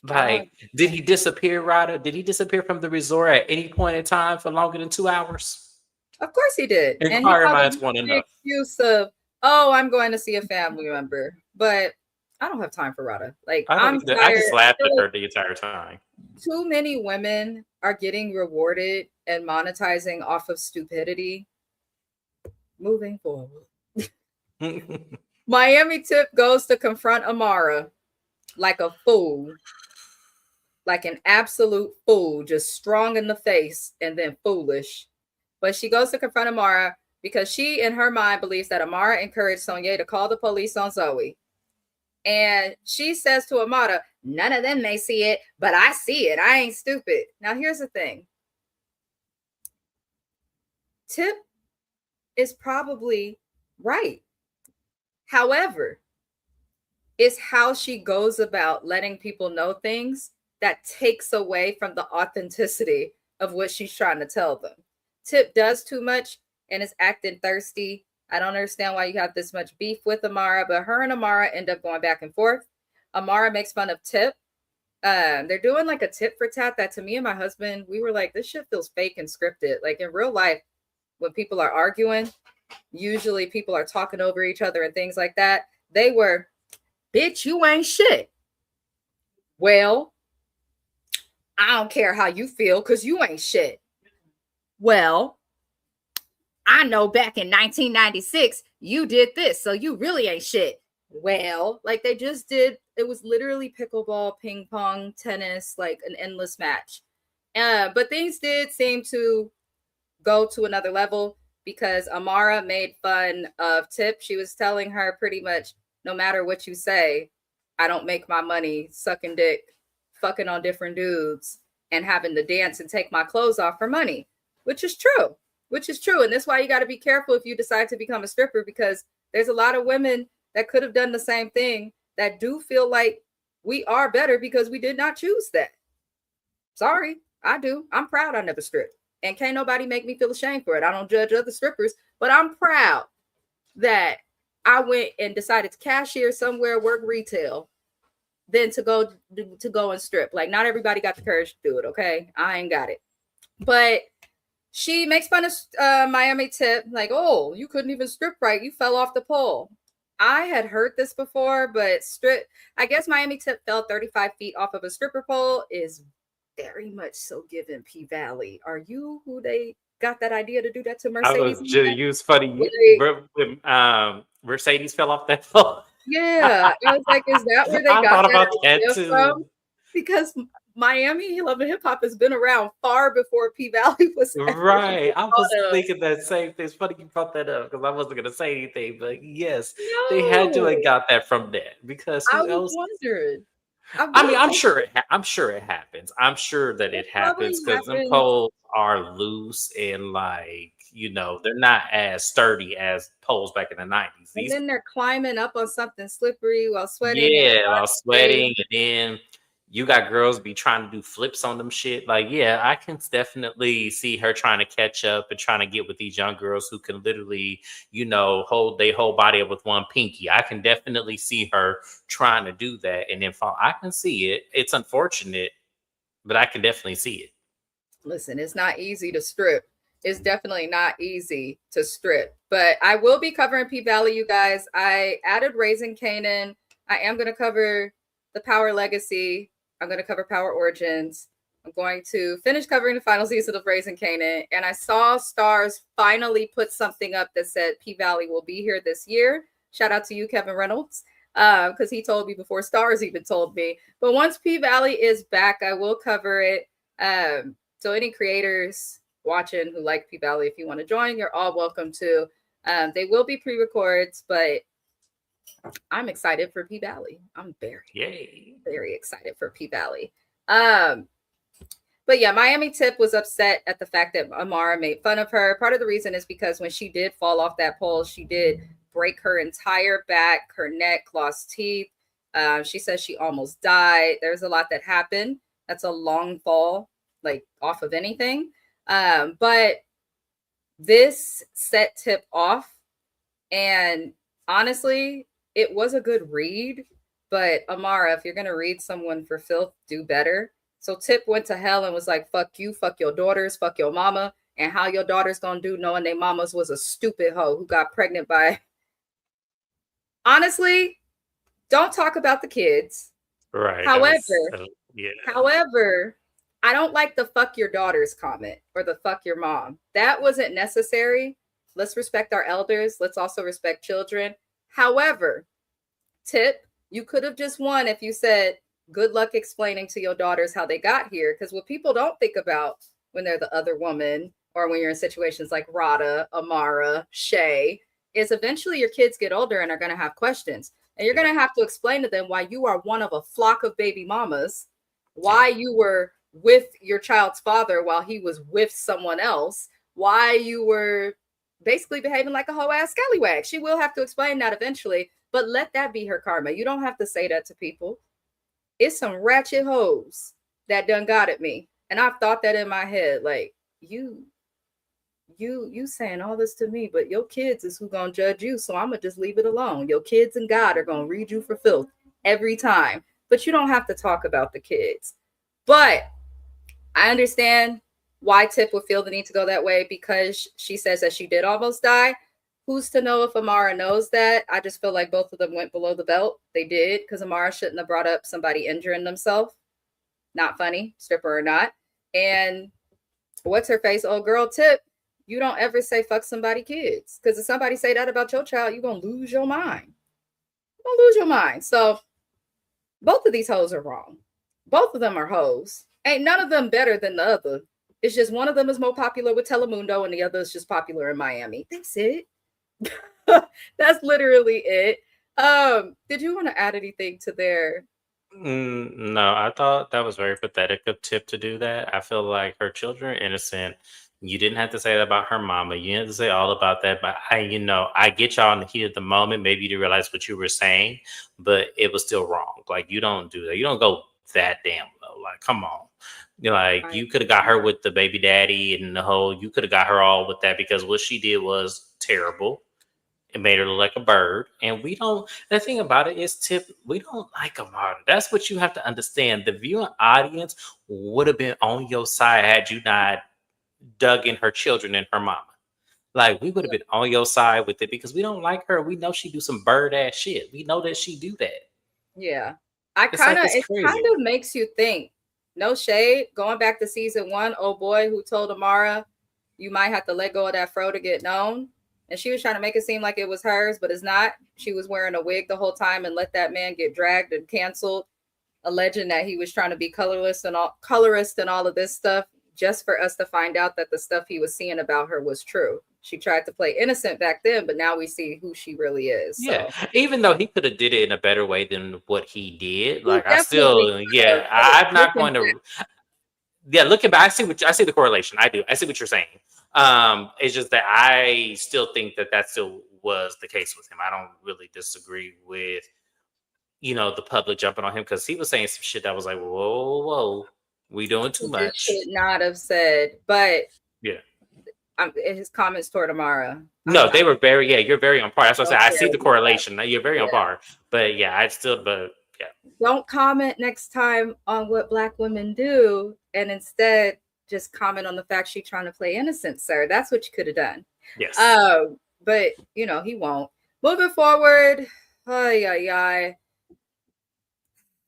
Like, did he disappear, Ryder? Did he disappear from the resort at any point in time for longer than 2 hours? Of course he did. Inquiry minds The want to know. excuse of, oh, I'm going to see a family member, but I don't have time for Rada. Like, I'm tired. I just laughed at her the entire time. Too many women are getting rewarded and monetizing off of stupidity. Moving forward. Miami Tip goes to confront Amara like a fool, like an absolute fool, just strong in the face and then foolish. But she goes to confront Amara because she, in her mind, believes that Amara encouraged Sonia to call the police on Zoe. And she says to Amara, none of them may see it, but I see it. I ain't stupid. Now, here's the thing. Tip is probably right. However, it's how she goes about letting people know things that takes away from the authenticity of what she's trying to tell them. Tip does too much and is acting thirsty. I don't understand why you have this much beef with Amara, but her and Amara end up going back and forth. Amara makes fun of Tip. They're doing like a tit for tat that to me and my husband, we were like, this shit feels fake and scripted. Like in real life, when people are arguing, usually people are talking over each other and things like that. They were, bitch, you ain't shit. Well, I don't care how you feel because you ain't shit. Well, I know back in 1996, you did this, so you really ain't shit. Well, like they just did, it was literally pickleball, ping pong, tennis, like an endless match. But things did seem to go to another level because Amara made fun of Tip. She was telling her pretty much, no matter what you say, I don't make my money sucking dick, fucking on different dudes, and having to dance and take my clothes off for money, which is true. And that's why you got to be careful if you decide to become a stripper, because there's a lot of women that could have done the same thing that do feel like we are better because we did not choose that. Sorry, I do. I'm proud I never stripped. And can't nobody make me feel ashamed for it. I don't judge other strippers, but I'm proud that I went and decided to cashier somewhere, work retail, than to go and strip. Like, not everybody got the courage to do it, okay? I ain't got it. But she makes fun of Miami Tip, like, oh, you couldn't even strip right. You fell off the pole. I had heard this before, but I guess Miami Tip fell 35 feet off of a stripper pole is very much so given P Valley. Are you who they got that idea to do that to Mercedes? You was funny. Mercedes fell off that pole. Yeah, I was like, is that where they got thought about that that too. from? Because Miami Love and Hip Hop has been around far before P Valley was. Right. I was thinking that same thing. It's funny you brought that up because I wasn't going to say anything, but yes, they had to have got that from that because I was wondering. I mean, I'm sure it happens. I'm sure that It it probably happens because them happens. poles are loose and like, they're not as sturdy as poles back in the 90s. And These then they're climbing up on something slippery while sweating and Yeah, while safe. sweating, and then you got girls be trying to do flips on them shit. Like, yeah, I can definitely see her trying to catch up and trying to get with these young girls who can literally, hold their whole body up with one pinky. I can definitely see her trying to do that and then fall. I can see it. It's unfortunate, but I can definitely see it. Listen, it's not easy to strip. It's definitely not easy to strip. But I will be covering P Valley, you guys. I added Raising Canaan. I am going to cover the Power Legacy. I'm going to cover Power Origins. I'm going to finish covering the final season of Raising Canaan. And I saw Stars finally put something up that said P Valley will be here this year. Shout out to you, Kevin Reynolds, because he told me before Stars even told me. But once P Valley is back, I will cover it. So any creators watching who like P Valley, if you want to join, you're all welcome to. They will be pre-records, but I'm excited for P Valley. I'm very excited for P Valley. But yeah, Miami Tip was upset at the fact that Amara made fun of her. Part of the reason is because when she did fall off that pole, she did break her entire back, her neck, lost teeth. She says she almost died. There's a lot that happened. That's a long fall, like off of anything. But this set Tip off, and honestly, it was a good read. But Amara, if you're gonna read someone for filth, do better. So Tip went to hell and was like, fuck you, fuck your daughters, fuck your mama, and how your daughters gonna do knowing their mamas was a stupid hoe who got pregnant by. Honestly, don't talk about the kids. Right. However, I don't like the fuck your daughters comment or the fuck your mom. That wasn't necessary. Let's respect our elders. Let's also respect children. However, Tip, you could have just won if you said, good luck explaining to your daughters how they got here. Because what people don't think about when they're the other woman or when you're in situations like Rada, Amara, Shay, is eventually your kids get older and are going to have questions. And you're going to have to explain to them why you are one of a flock of baby mamas, why you were with your child's father while he was with someone else, why you were basically behaving like a whole ass scallywag. She will have to explain that eventually, but let that be her karma. You don't have to say that to people. It's some ratchet hoes that done got at me. And I've thought that in my head, like, you saying all this to me, but your kids is who gonna judge you. So I'm gonna just leave it alone. Your kids and God are gonna read you for filth every time. But you don't have to talk about the kids. But I understand why Tip would feel the need to go that way, because she says that she did almost die. Who's to know if Amara knows that? I just feel like both of them went below the belt. They did, because Amara shouldn't have brought up somebody injuring themselves. Not funny, stripper or not. And what's her face? Old girl Tip, you don't ever say fuck somebody kids. Because if somebody say that about your child, you're going to lose your mind. You're going to lose your mind. So both of these hoes are wrong. Both of them are hoes. Ain't none of them better than the other. It's just one of them is more popular with Telemundo and the other is just popular in Miami. That's it. That's literally it. Did you want to add anything to their? No, I thought that was very pathetic of Tip to do that. I feel like her children are innocent. You didn't have to say that about her mama. You didn't have to say all about that. But I get y'all in the heat of the moment. Maybe you didn't realize what you were saying, but it was still wrong. Like, you don't do that. You don't go that damn low. Like, come on. You could have got her with the baby daddy and you could have got her all with that, because what she did was terrible. It made her look like a bird. And the thing about it is, Tip, we don't like Amara. That's what you have to understand. The viewing audience would have been on your side had you not dug in her children and her mama. Like, we would have been on your side with it, because we don't like her. We know she do some bird ass shit. We know that she do that. Yeah. It kind of makes you think, no shade, going back to season 1, oh boy, who told Amara, you might have to let go of that fro to get known. And she was trying to make it seem like it was hers, but it's not. She was wearing a wig the whole time and let that man get dragged and canceled, alleging that he was trying to be colorist and all of this stuff, just for us to find out that the stuff he was seeing about her was true. she tried to play innocent back then, but now we see who she really is. Yeah, So even though he could have did it in a better way than what he did, he like I definitely still, could have, yeah, but I'm not looking going to. Yeah, looking back, I see the correlation. I do. I see what you're saying. It's just that I still think that still was the case with him. I don't really disagree with the public jumping on him because he was saying some shit that was like, whoa, whoa, whoa, we doing too he just much. should not have said. But Yeah. his comments toward Amara. No, they were very. Yeah, you're very on par. That's what I Don't said. I care see the what he said. correlation. You're very on Yeah. par. But yeah, I still. But yeah. Don't comment next time on what Black women do, and instead just comment on the fact she's trying to play innocent, sir. That's what you could have done. Yes. But he won't. Moving forward, ay.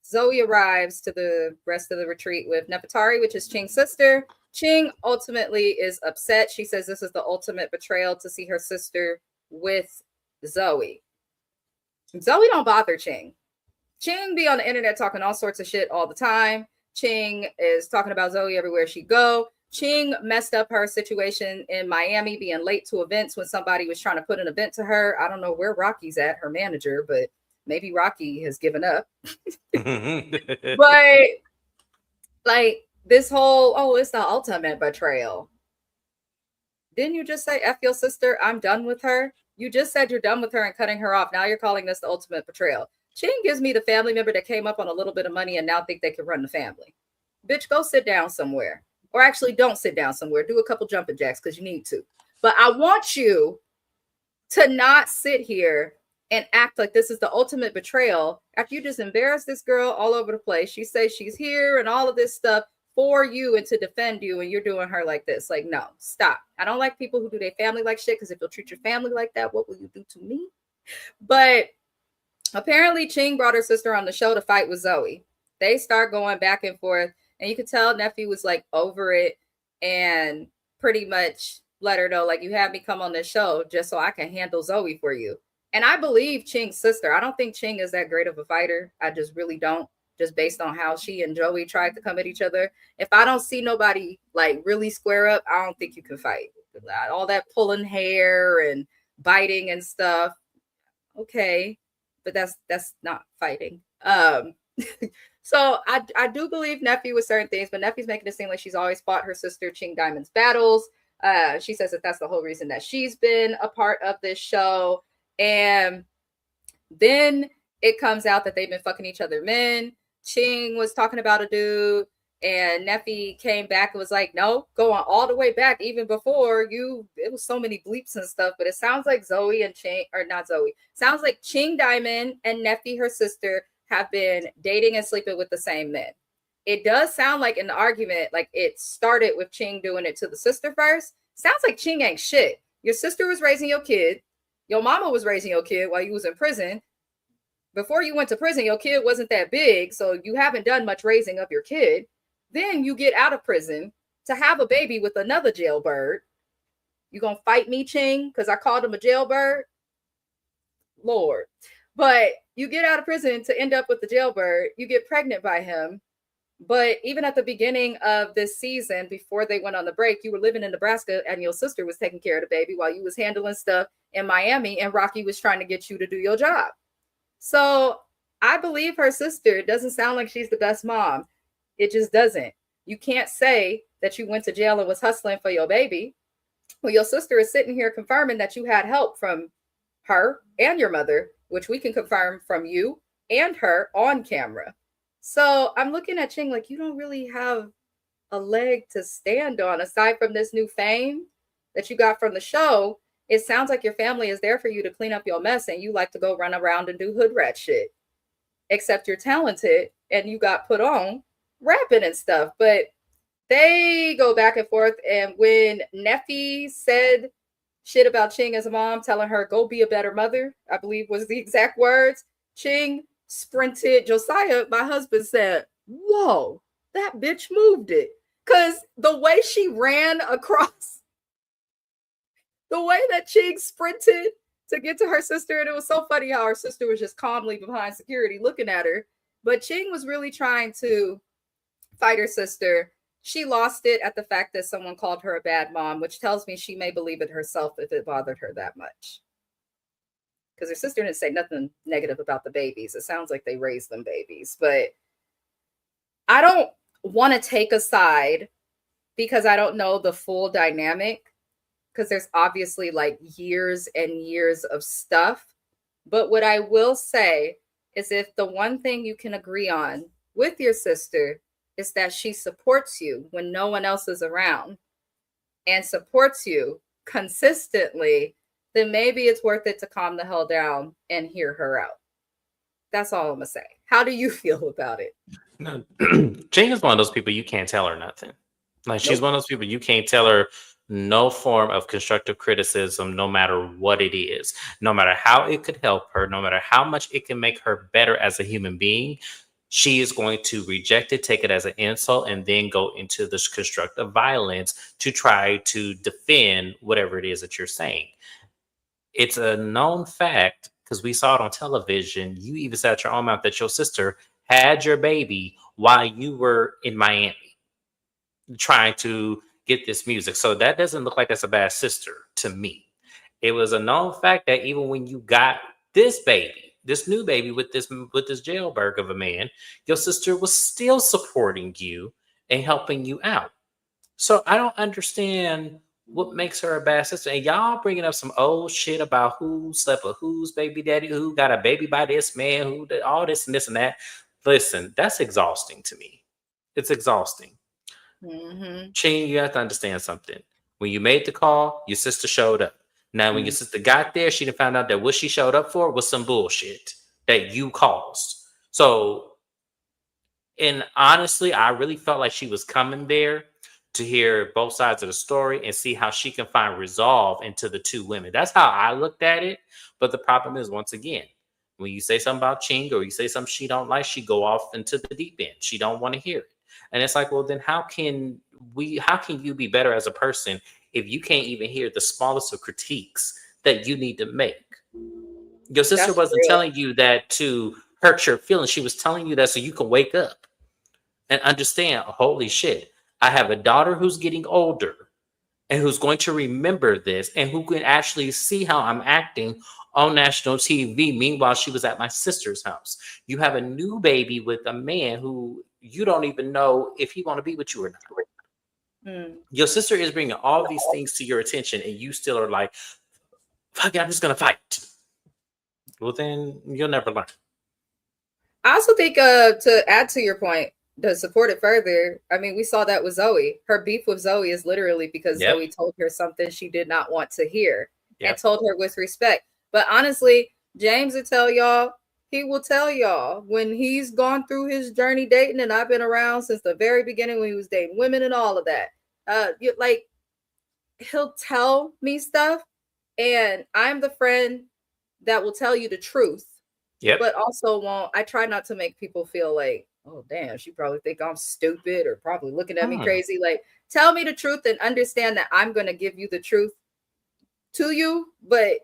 Zoe arrives to the rest of the retreat with Nefertari, which is Ching's sister. Ching ultimately is upset. She says this is the ultimate betrayal to see her sister with Zoe. Zoe don't bother Ching. Ching be on the internet talking all sorts of shit all the time. Ching is talking about Zoe everywhere she go. Ching messed up her situation in Miami, being late to events when somebody was trying to put an event to her. I don't know where Rocky's at, her manager, but maybe Rocky has given up. But like this whole, it's the ultimate betrayal. Didn't you just say F your sister? I'm done with her. You just said you're done with her and cutting her off. Now you're calling this the ultimate betrayal. Ching gives me the family member that came up on a little bit of money and now think they can run the family. Bitch, go sit down somewhere. Or actually don't sit down somewhere. Do a couple jumping jacks because you need to. But I want you to not sit here and act like this is the ultimate betrayal after you just embarrass this girl all over the place. She says she's here and all of this stuff for you and to defend you, and you're doing her like this. Like, no, stop. I don't like people who do their family like shit, because if you'll treat your family like that, what will you do to me? But apparently Ching brought her sister on the show to fight with Zoe. They start going back and forth, and you could tell nephew was like over it and pretty much let her know, like, you have me come on this show just so I can handle Zoe for you. And I believe Ching's sister. I don't think Ching is that great of a fighter. I just really don't, just based on how she and Joey tried to come at each other. If I don't see nobody like really square up, I don't think you can fight. All that pulling hair and biting and stuff. Okay. But that's not fighting. So I do believe nephew with certain things, but nephew's making it seem like she's always fought her sister Ching Diamond's battles. She says that that's the whole reason that she's been a part of this show. And then it comes out that they've been fucking each other men. Ching was talking about a dude, and Neffy came back and was like, no, going all the way back, even before you, it was so many bleeps and stuff, but it sounds like Zoe and Ching, or not Zoe, sounds like Ching Diamond and Neffy, her sister, have been dating and sleeping with the same men. It does sound like in the argument, like it started with Ching doing it to the sister first. Sounds like Ching ain't shit. Your sister was raising your kid. Your mama was raising your kid while you was in prison. Before you went to prison, your kid wasn't that big, so you haven't done much raising of your kid. Then you get out of prison to have a baby with another jailbird. You gonna fight me, Ching, because I called him a jailbird? Lord. But you get out of prison to end up with the jailbird. You get pregnant by him. But even at the beginning of this season, before they went on the break, you were living in Nebraska and your sister was taking care of the baby while you was handling stuff in Miami, and Rocky was trying to get you to do your job. So I believe her sister. It doesn't sound like she's the best mom. It just doesn't. You can't say that you went to jail and was hustling for your baby. Well, your sister is sitting here confirming that you had help from her and your mother, which we can confirm from you and her on camera. So I'm looking at Ching like, you don't really have a leg to stand on aside from this new fame that you got from the show. It sounds like your family is there for you to clean up your mess, and you like to go run around and do hood rat shit. Except you're talented and you got put on rapping and stuff. But they go back and forth. And when Neffy said shit about Ching as a mom, telling her, go be a better mother, I believe was the exact words, Ching sprinted. Josiah, my husband, said, whoa, that bitch moved it. Because the way she ran across, the way that Ching sprinted to get to her sister, and it was so funny how her sister was just calmly behind security looking at her. But Ching was really trying to fight her sister. she lost it at the fact that someone called her a bad mom, which tells me she may believe it herself if it bothered her that much. Because her sister didn't say nothing negative about the babies. It sounds like they raised them babies. But I don't want to take a side because I don't know the full dynamic, because there's obviously like years and years of stuff. But what I will say is, if the one thing you can agree on with your sister is that she supports you when no one else is around and supports you consistently, then maybe it's worth it to calm the hell down and hear her out. That's all I'm gonna say. How do you feel about it? No, Jane is one of those people you can't tell her nothing. Like, she's Nope. one of those people you can't tell her no form of constructive criticism, no matter what it is, no matter how it could help her, no matter how much it can make her better as a human being. She is going to reject it, take it as an insult, and then go into this constructive violence to try to defend whatever it is that you're saying. It's a known fact, because we saw it on television. You even said out your own mouth that your sister had your baby while you were in Miami trying to get this music. So that doesn't look like that's a bad sister to me. It was a known fact that even when you got this baby, this new baby with this jailbird of a man, your sister was still supporting you and helping you out. So I don't understand what makes her a bad sister. And y'all bringing up some old shit about who slept with whose baby daddy, who got a baby by this man, who did all this and this and that. Listen, that's exhausting to me. It's exhausting. Mm-hmm. Ching, you have to understand something. When you made the call, your sister showed up. Now, when your sister got there, she done found out that what she showed up for was some bullshit that you caused. So, and honestly, I really felt like she was coming there to hear both sides of the story and see how she can find resolve into the two women. That's how I looked at it. But the problem is, once again, when you say something about Ching or you say something she don't like, she go off into the deep end. She don't want to hear it. And it's like, well, then how can you be better as a person if you can't even hear the smallest of critiques that you need to make? Your sister That's wasn't real. telling you that to hurt your feelings. She was telling you that so you can wake up and understand, holy shit, I have a daughter who's getting older and who's going to remember this and who can actually see how I'm acting on national TV. Meanwhile, she was at my sister's house. You have a new baby with a man who you don't even know if he want to be with you or not. Your sister is bringing all these things to your attention and you still are like, fuck it, I'm just going to fight. Well, then you'll never learn. I also think to add to your point, to support it further, I mean, we saw that with Zoe. Her beef with Zoe is literally because Zoe told her something she did not want to hear and told her with respect. But honestly, James will tell y'all, he will tell y'all when he's gone through his journey dating, and I've been around since the very beginning when he was dating women and all of that. Like, he'll tell me stuff, and I'm the friend that will tell you the truth. But also won't. I try not to make people feel like, oh damn, she probably think I'm stupid or probably looking at me crazy. Like, tell me the truth and understand that I'm going to give you the truth to you, but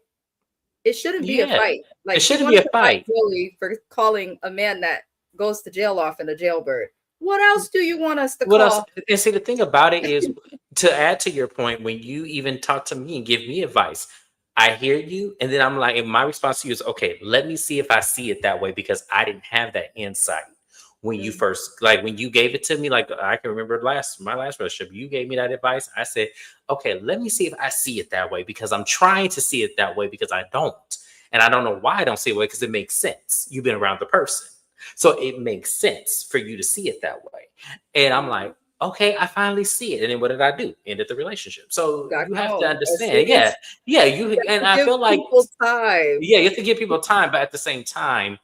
it shouldn't be a fight. Like, it shouldn't be a fight. Zoe for calling a man that goes to jail off in a jailbird. What else do you want us to what call? Else? And see, the thing about it is, to add to your point, when you even talk to me and give me advice, I hear you, and then I'm like, and my response to you is, okay, let me see if I see it that way, because I didn't have that insight when you first, like when you gave it to me. Like, I can remember my last relationship, you gave me that advice. I said, okay, let me see if I see it that way, because I'm trying to see it that way, because I don't, and I don't know why I don't see it that way, because it makes sense. You've been around the person, so it makes sense for you to see it that way. And I'm like, okay, I finally see it. And then what did I do? Ended the relationship. So you have to understand. And I feel like time. You have to give people time, but at the same time,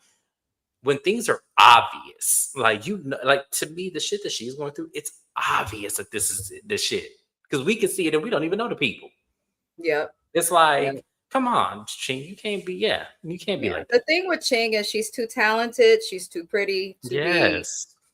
when things are obvious, like, like, to me, the shit that she's going through, it's obvious that this is the shit, because we can see it and we don't even know the people. It's like, come on, Ching, you can't be like that. The thing with Ching is she's too talented, she's too pretty to be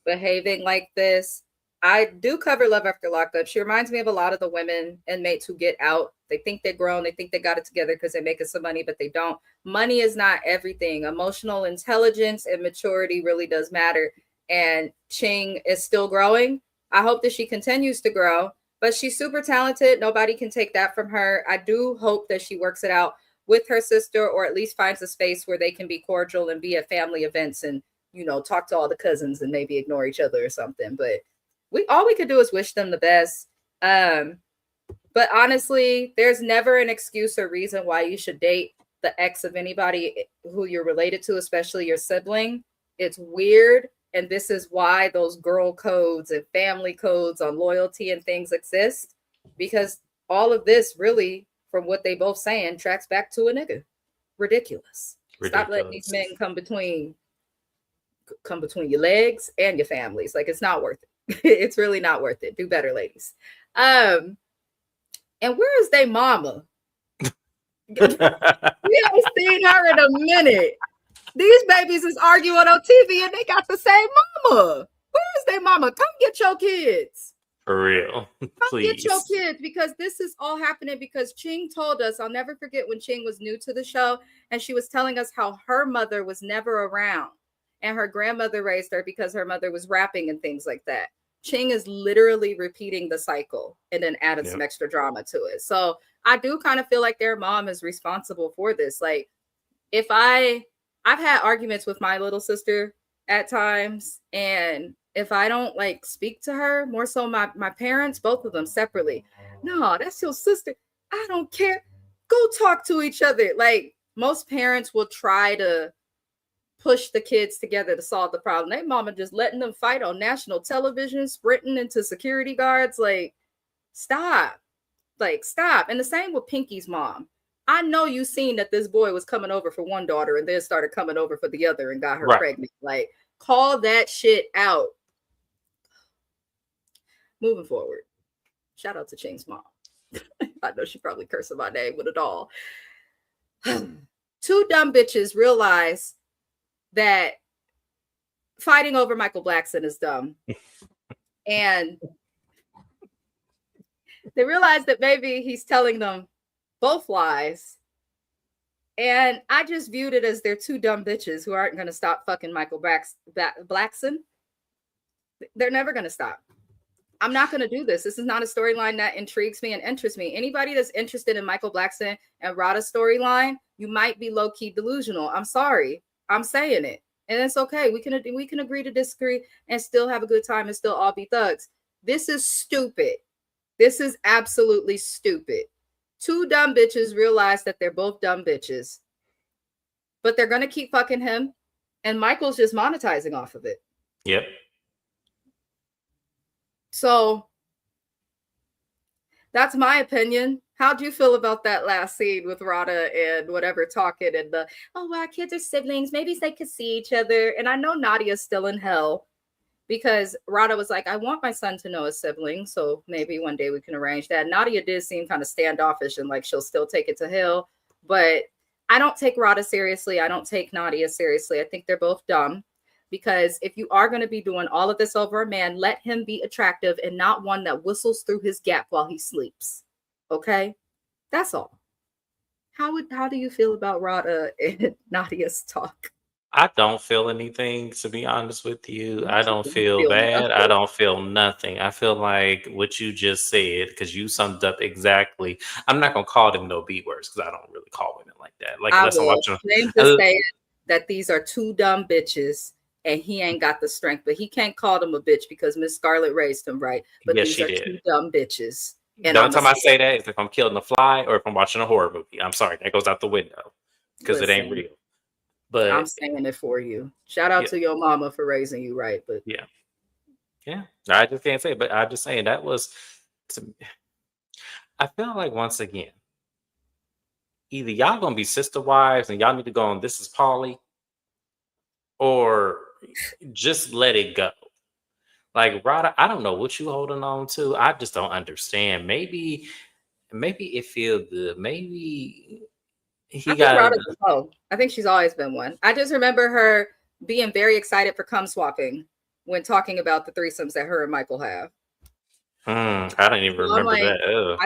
behaving like this. I do cover Love After Lockup. She reminds me of a lot of the women inmates who get out. They think they're grown. They think they got it together because they're making some money, but they don't. Money is not everything. Emotional intelligence and maturity really does matter. And Ching is still growing. I hope that she continues to grow, but she's super talented. Nobody can take that from her. I do hope that she works it out with her sister, or at least finds a space where they can be cordial and be at family events and, you know, talk to all the cousins and maybe ignore each other or something. But all we could do is wish them the best. But honestly, there's never an excuse or reason why you should date the ex of anybody who you're related to, especially your sibling. It's weird. And this is why those girl codes and family codes on loyalty and things exist, because all of this really, from what they both saying, tracks back to a nigga. Ridiculous. Stop letting these men come between your legs and your families. Like, it's not worth it. It's really not worth it. Do better, ladies. And where is they mama? We haven't seen her in a minute. These babies is arguing on TV and they got the same mama. Where is their mama? Come get your kids. For real. Come get your kids, because this is all happening because Ching told us. I'll never forget when Ching was new to the show and she was telling us how her mother was never around and her grandmother raised her because her mother was rapping and things like that. Ching is literally repeating the cycle and then added some extra drama to it. So I do kind of feel like their mom is responsible for this. Like, if I've had arguments with my little sister at times, and if I don't like speak to her, more so my parents, both of them separately, no, that's your sister. I don't care. Go talk to each other. Like, most parents will try to push the kids together to solve the problem. They mama just letting them fight on national television, sprinting into security guards. Like, stop. Like, stop. And the same with Pinky's mom. I know you seen that this boy was coming over for one daughter and then started coming over for the other and got her pregnant. Like, call that shit out. Moving forward. Shout out to Ching's mom. I know she probably cursing my name with it all. Two dumb bitches realize that fighting over Michael Blackson is dumb. And they realize that maybe he's telling them both lies. And I just viewed it as they're two dumb bitches who aren't going to stop fucking Michael Blackson. They're never going to stop. I'm not going to do this. This is not a storyline that intrigues me and interests me. Anybody that's interested in Michael Blackson and Rada's storyline, you might be low-key delusional. I'm sorry. I'm saying it. And it's okay. We can agree to disagree and still have a good time and still all be thugs. This is stupid. This is absolutely stupid. Two dumb bitches realize that they're both dumb bitches, but they're going to keep fucking him. And Michael's just monetizing off of it. Yep. So that's my opinion. How'd you feel about that last scene with Rada and whatever talking and the, oh, well, our kids are siblings. Maybe they could see each other. And I know Nadia's still in hell because Rada was like, I want my son to know his sibling. So maybe one day we can arrange that. Nadia did seem kind of standoffish and like she'll still take it to hell. But I don't take Rada seriously. I don't take Nadia seriously. I think they're both dumb. Because if you are going to be doing all of this over a man, let him be attractive and not one that whistles through his gap while he sleeps. Okay? That's all. How do you feel about Rada and Nadia's talk? I don't feel anything, to be honest with you. I don't feel bad. I don't feel nothing. I feel like what you just said, because you summed up exactly. I'm not going to call them no B words because I don't really call women like that. Like, unless I'm watching. James is saying that these are two dumb bitches. And he ain't got the strength, but he can't call them a bitch because Miss Scarlett raised him right. But yes, these are two dumb bitches. And the only time I say that is if I'm killing a fly or if I'm watching a horror movie. I'm sorry, that goes out the window because it ain't real. But I'm saying it for you. Shout out to your mama for raising you right. But yeah, I just can't say it. But I'm just saying that was. I feel like once again, either y'all gonna be sister wives and y'all need to go on This Is Polly, or just let it go. Like, Rada, I don't know what you holding on to. I just don't understand. Maybe it feels good. Maybe he got. I think she's always been one. I just remember her being very excited for cum swapping when talking about the threesomes that her and Michael have. I don't even remember that.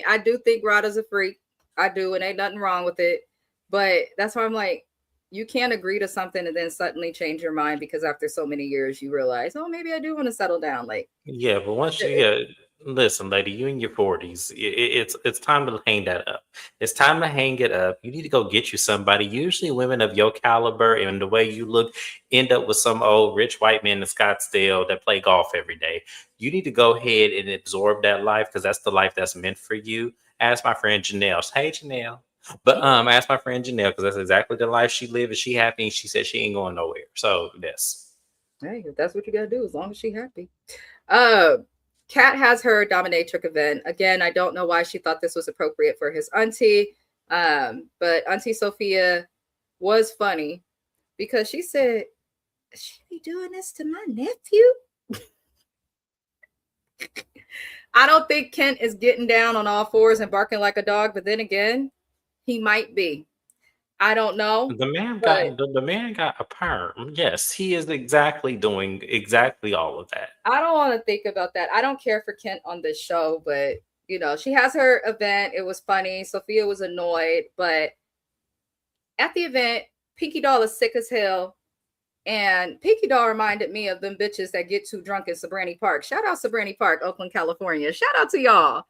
I do think Rada's a freak. I do, and ain't nothing wrong with it. But that's why I'm like, You can't agree to something and then suddenly change your mind because after so many years you realize, oh, maybe I do want to settle down. Like, Yeah, but once you listen, lady, you in your 40s, it's time to hang that up. It's time to hang it up. You need to go get you somebody. Usually, women of your caliber and the way you look end up with some old rich white man in Scottsdale that play golf every day. You need to go ahead and absorb that life because that's the life that's meant for you. Ask my friend Janelle. Hey, Janelle. But ask my friend Janelle because that's exactly the life she lived. And she happy. And she said she ain't going nowhere. So yes. hey, if that's what you gotta do, as long as she's happy. Kat has her dominatrix event. Again, I don't know why she thought this was appropriate for his auntie. But Auntie Sophia was funny because she said, she be doing this to my nephew? I don't think Kent is getting down on all fours and barking like a dog, but then again, he might be. I don't know. The man got a perm. Yes, he is exactly doing exactly all of that. I don't want to think about that. I don't care for Kent on this show, but you know, she has her event. It was funny. Sophia was annoyed, but at the event, Pinky Doll is sick as hell. And Pinky Doll reminded me of them bitches that get too drunk in Sabrani Park. Shout out Sabrani Park, Oakland, California. Shout out to y'all.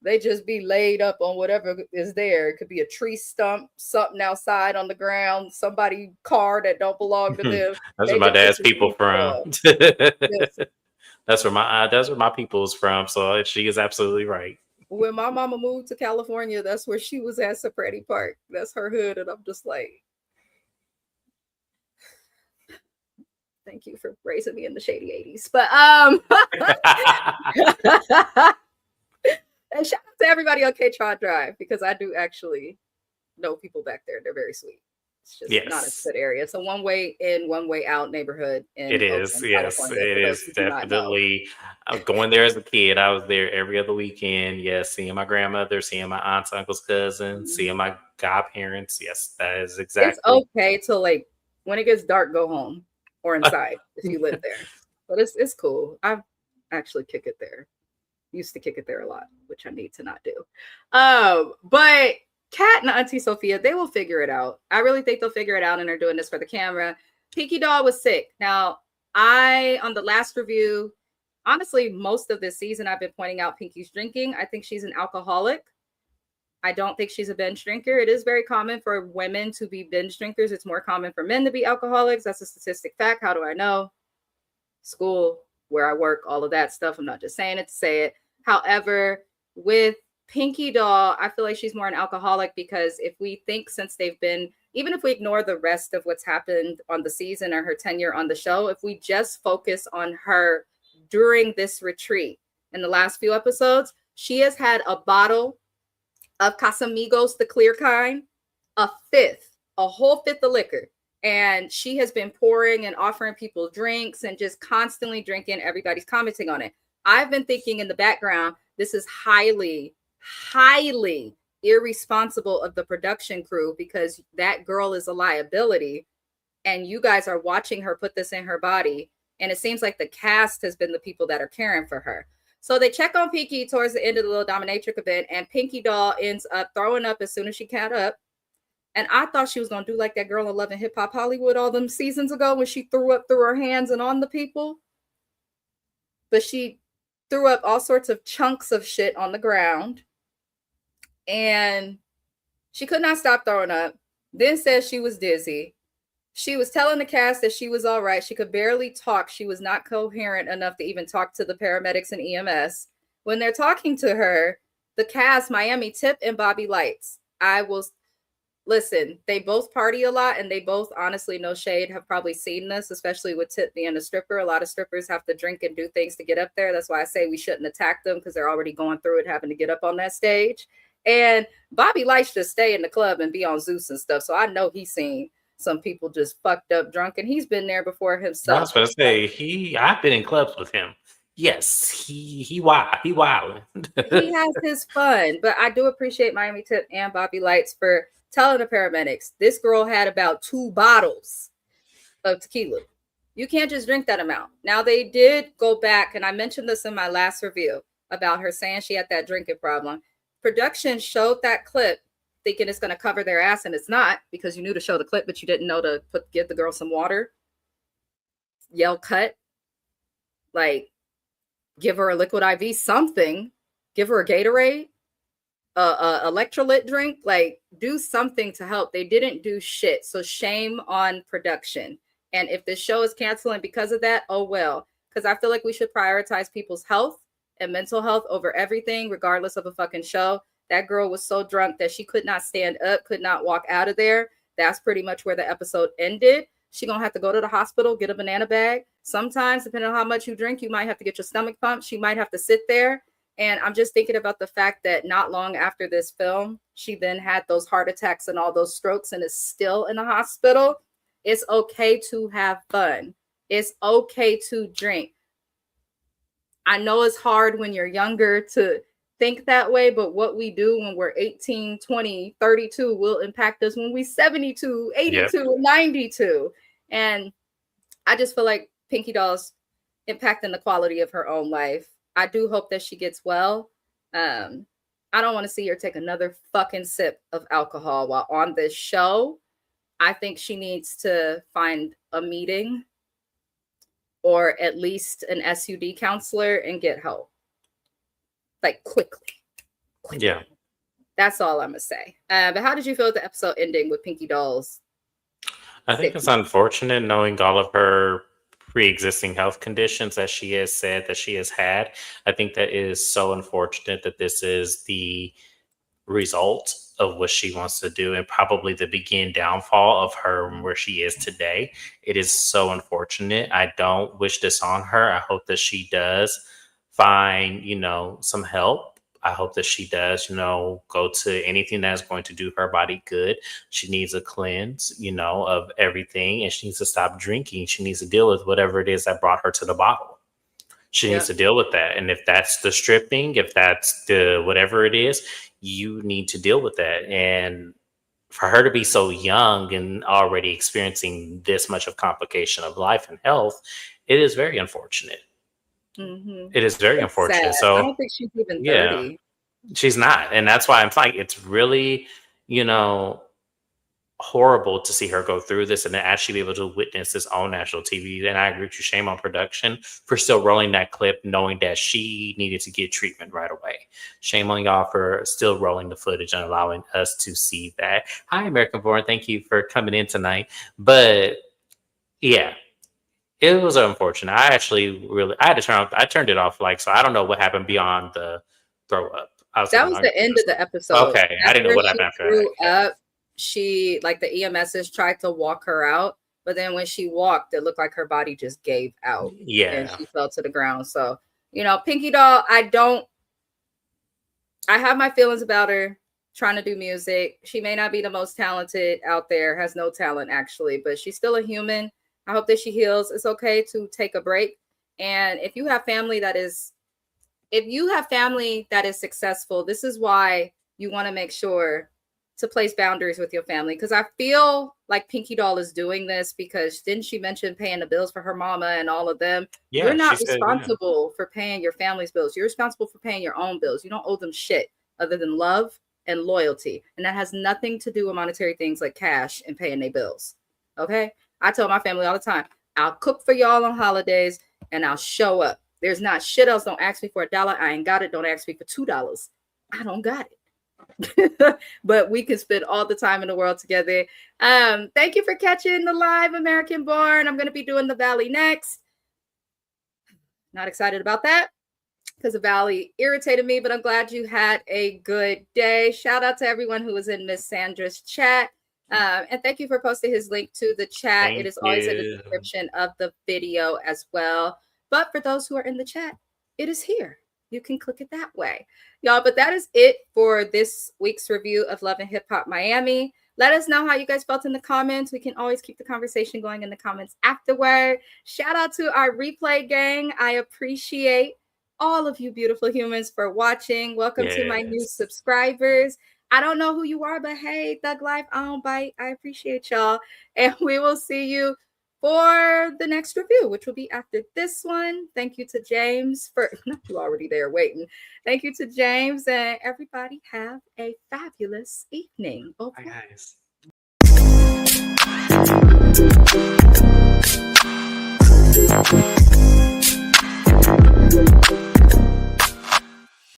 They just be laid up on whatever is there. It could be a tree stump, something outside on the ground, somebody car that don't belong to them. That's They where my just dad's people from. Yes. That's where my people is from. So she is absolutely right. When my mama moved to California, that's where she was at, Sabrani Park. That's her hood, and I'm just like, thank you for raising me in the shady 80s. But and shout out to everybody on K-Tron Drive because I do actually know people back there. They're very sweet. It's just not a good area. It's a one way in, one way out neighborhood in It is, Oakland, yes, California, it is definitely. I was going there as a kid. I was there every other weekend. Yes, seeing my grandmother, seeing my aunts, uncles, cousins, seeing my godparents. Yes, that is exactly. It's okay to like when it gets dark, go home or inside if you live there. But it's cool. I actually kick it there. Used to kick it there a lot, which I need to not do. But Kat and Auntie Sophia, they will figure it out. I really think they'll figure it out, and they're doing this for the camera. Pinky Doll was sick. Now, on the last review, honestly, most of this season, I've been pointing out Pinky's drinking. I think she's an alcoholic. I don't think she's a binge drinker. It is very common for women to be binge drinkers. It's more common for men to be alcoholics. That's a statistic fact. How do I know? School, where I work, all of that stuff. I'm not just saying it to say it. However, with Pinky Doll, I feel like she's more an alcoholic because if we think since they've been, even if we ignore the rest of what's happened on the season or her tenure on the show, if we just focus on her during this retreat in the last few episodes, she has had a bottle of Casamigos, the clear kind, a whole fifth of liquor. And she has been pouring and offering people drinks and just constantly drinking. Everybody's commenting on it. I've been thinking in the background, this is highly, highly irresponsible of the production crew because that girl is a liability and you guys are watching her put this in her body. And it seems like the cast has been the people that are caring for her. So they check on Pinky towards the end of the little dominatrix event and Pinky Doll ends up throwing up as soon as she cat up. And I thought she was going to do like that girl in Love and Hip Hop Hollywood all them seasons ago when she threw up through her hands and on the people. But she threw up all sorts of chunks of shit on the ground. And she could not stop throwing up. Then said she was dizzy. She was telling the cast that she was all right. She could barely talk. She was not coherent enough to even talk to the paramedics and EMS. When they're talking to her, the cast, Miami Tip and Bobby Lights, listen, they both party a lot and they both, honestly, no shade, have probably seen this, especially with Tip being a stripper. A lot of strippers have to drink and do things to get up there. That's why I say we shouldn't attack them because they're already going through it, having to get up on that stage. And Bobby likes to stay in the club and be on Zeus and stuff. So I know he's seen some people just fucked up drunk and he's been there before himself. I was going to say, I've been in clubs with him. Yes, he wild. He has his fun. But I do appreciate Miami Tip and Bobby Lights for telling the paramedics, this girl had about 2 bottles of tequila. You can't just drink that amount. Now, they did go back, and I mentioned this in my last review about her saying she had that drinking problem. Production showed that clip thinking it's going to cover their ass, and it's not, because you knew to show the clip, but you didn't know to give the girl some water. Yell cut. Like, give her a liquid IV, something. Give her a Gatorade, electrolyte drink. Like, do something to help. They didn't do shit. So shame on production. And if this show is canceling because of that, oh well. Because I feel like we should prioritize people's health and mental health over everything, regardless of a fucking show. That girl was so drunk that she could not stand up, could not walk out of there. That's pretty much where the episode ended. She gonna have to go to the hospital, get a banana bag. Sometimes, depending on how much you drink, you might have to get your stomach pumped. She might have to sit there. And I'm just thinking about the fact that not long after this film, she then had those heart attacks and all those strokes and is still in the hospital. It's okay to have fun. It's okay to drink. I know it's hard when you're younger to think that way, but what we do when we're 18, 20, 32 will impact us when we're 72, 82, 92. And I just feel like Pinky Doll's impacting the quality of her own life. I do hope that she gets well. I don't want to see her take another fucking sip of alcohol while on this show. I think she needs to find a meeting or at least an SUD counselor and get help. Like, quickly. Yeah. That's all I'm going to say. But how did you feel with the episode ending with Pinky Doll's? I think it's unfortunate knowing all of her pre-existing health conditions that she has said that she has had. I think that is so unfortunate that this is the result of what she wants to do and probably the begin downfall of her where she is today. It is so unfortunate. I don't wish this on her. I hope that she does find, some help. I hope that she does, go to anything that's going to do her body good. She needs a cleanse, of everything, and she needs to stop drinking. She needs to deal with whatever it is that brought her to the bottle. She needs to deal with that. And if that's the stripping, if that's the whatever it is, you need to deal with that. And for her to be so young and already experiencing this much of complication of life and health, it is very unfortunate. Mm-hmm. It is very unfortunate. Sad. So I don't think she's even 30. She's not. And that's why I'm like, it's really, horrible to see her go through this and to actually be able to witness this on national TV. And I agree with you, shame on production for still rolling that clip, knowing that she needed to get treatment right away. Shame on y'all for still rolling the footage and allowing us to see that. Hi, American Born. Thank you for coming in tonight. But yeah, it was unfortunate. I had to I turned it off. So I don't know what happened beyond the throw up. That was the end of the episode. Okay. I didn't know what happened after that. She, like, the EMSs tried to walk her out, but then when she walked, it looked like her body just gave out. Yeah. And she fell to the ground. So, Pinky Doll, I have my feelings about her trying to do music. She may not be the most talented out there, has no talent actually, but she's still a human. I hope that she heals. It's okay to take a break. And if you have family that is successful, this is why you want to make sure to place boundaries with your family. Because I feel like Pinky Doll is doing this because didn't she mention paying the bills for her mama and all of them? Yeah, you're not responsible for paying your family's bills. You're responsible for paying your own bills. You don't owe them shit other than love and loyalty. And that has nothing to do with monetary things like cash and paying their bills. Okay? I tell my family all the time, I'll cook for y'all on holidays and I'll show up. There's not shit else. Don't ask me for $1. I ain't got it. Don't ask me for $2. I don't got it. But we can spend all the time in the world together. Thank you for catching the live American Born. I'm going to be doing the Valley next. Not excited about that because the Valley irritated me, but I'm glad you had a good day. Shout out to everyone who was in Miss Sandra's chat. And thank you for posting his link to the chat. It is always in the description of the video as well. But for those who are in the chat, it is here. You can click it that way. Y'all, but that is it for this week's review of Love and Hip Hop Miami. Let us know how you guys felt in the comments. We can always keep the conversation going in the comments afterward. Shout out to our replay gang. I appreciate all of you beautiful humans for watching. Welcome to my new subscribers. I don't know who you are, but hey, Thug Life, I don't bite. I appreciate y'all. And we will see you for the next review, which will be after this one. Thank you to James for not you already there waiting. Thank you to James, and everybody have a fabulous evening. Au Bye, revoir. guys.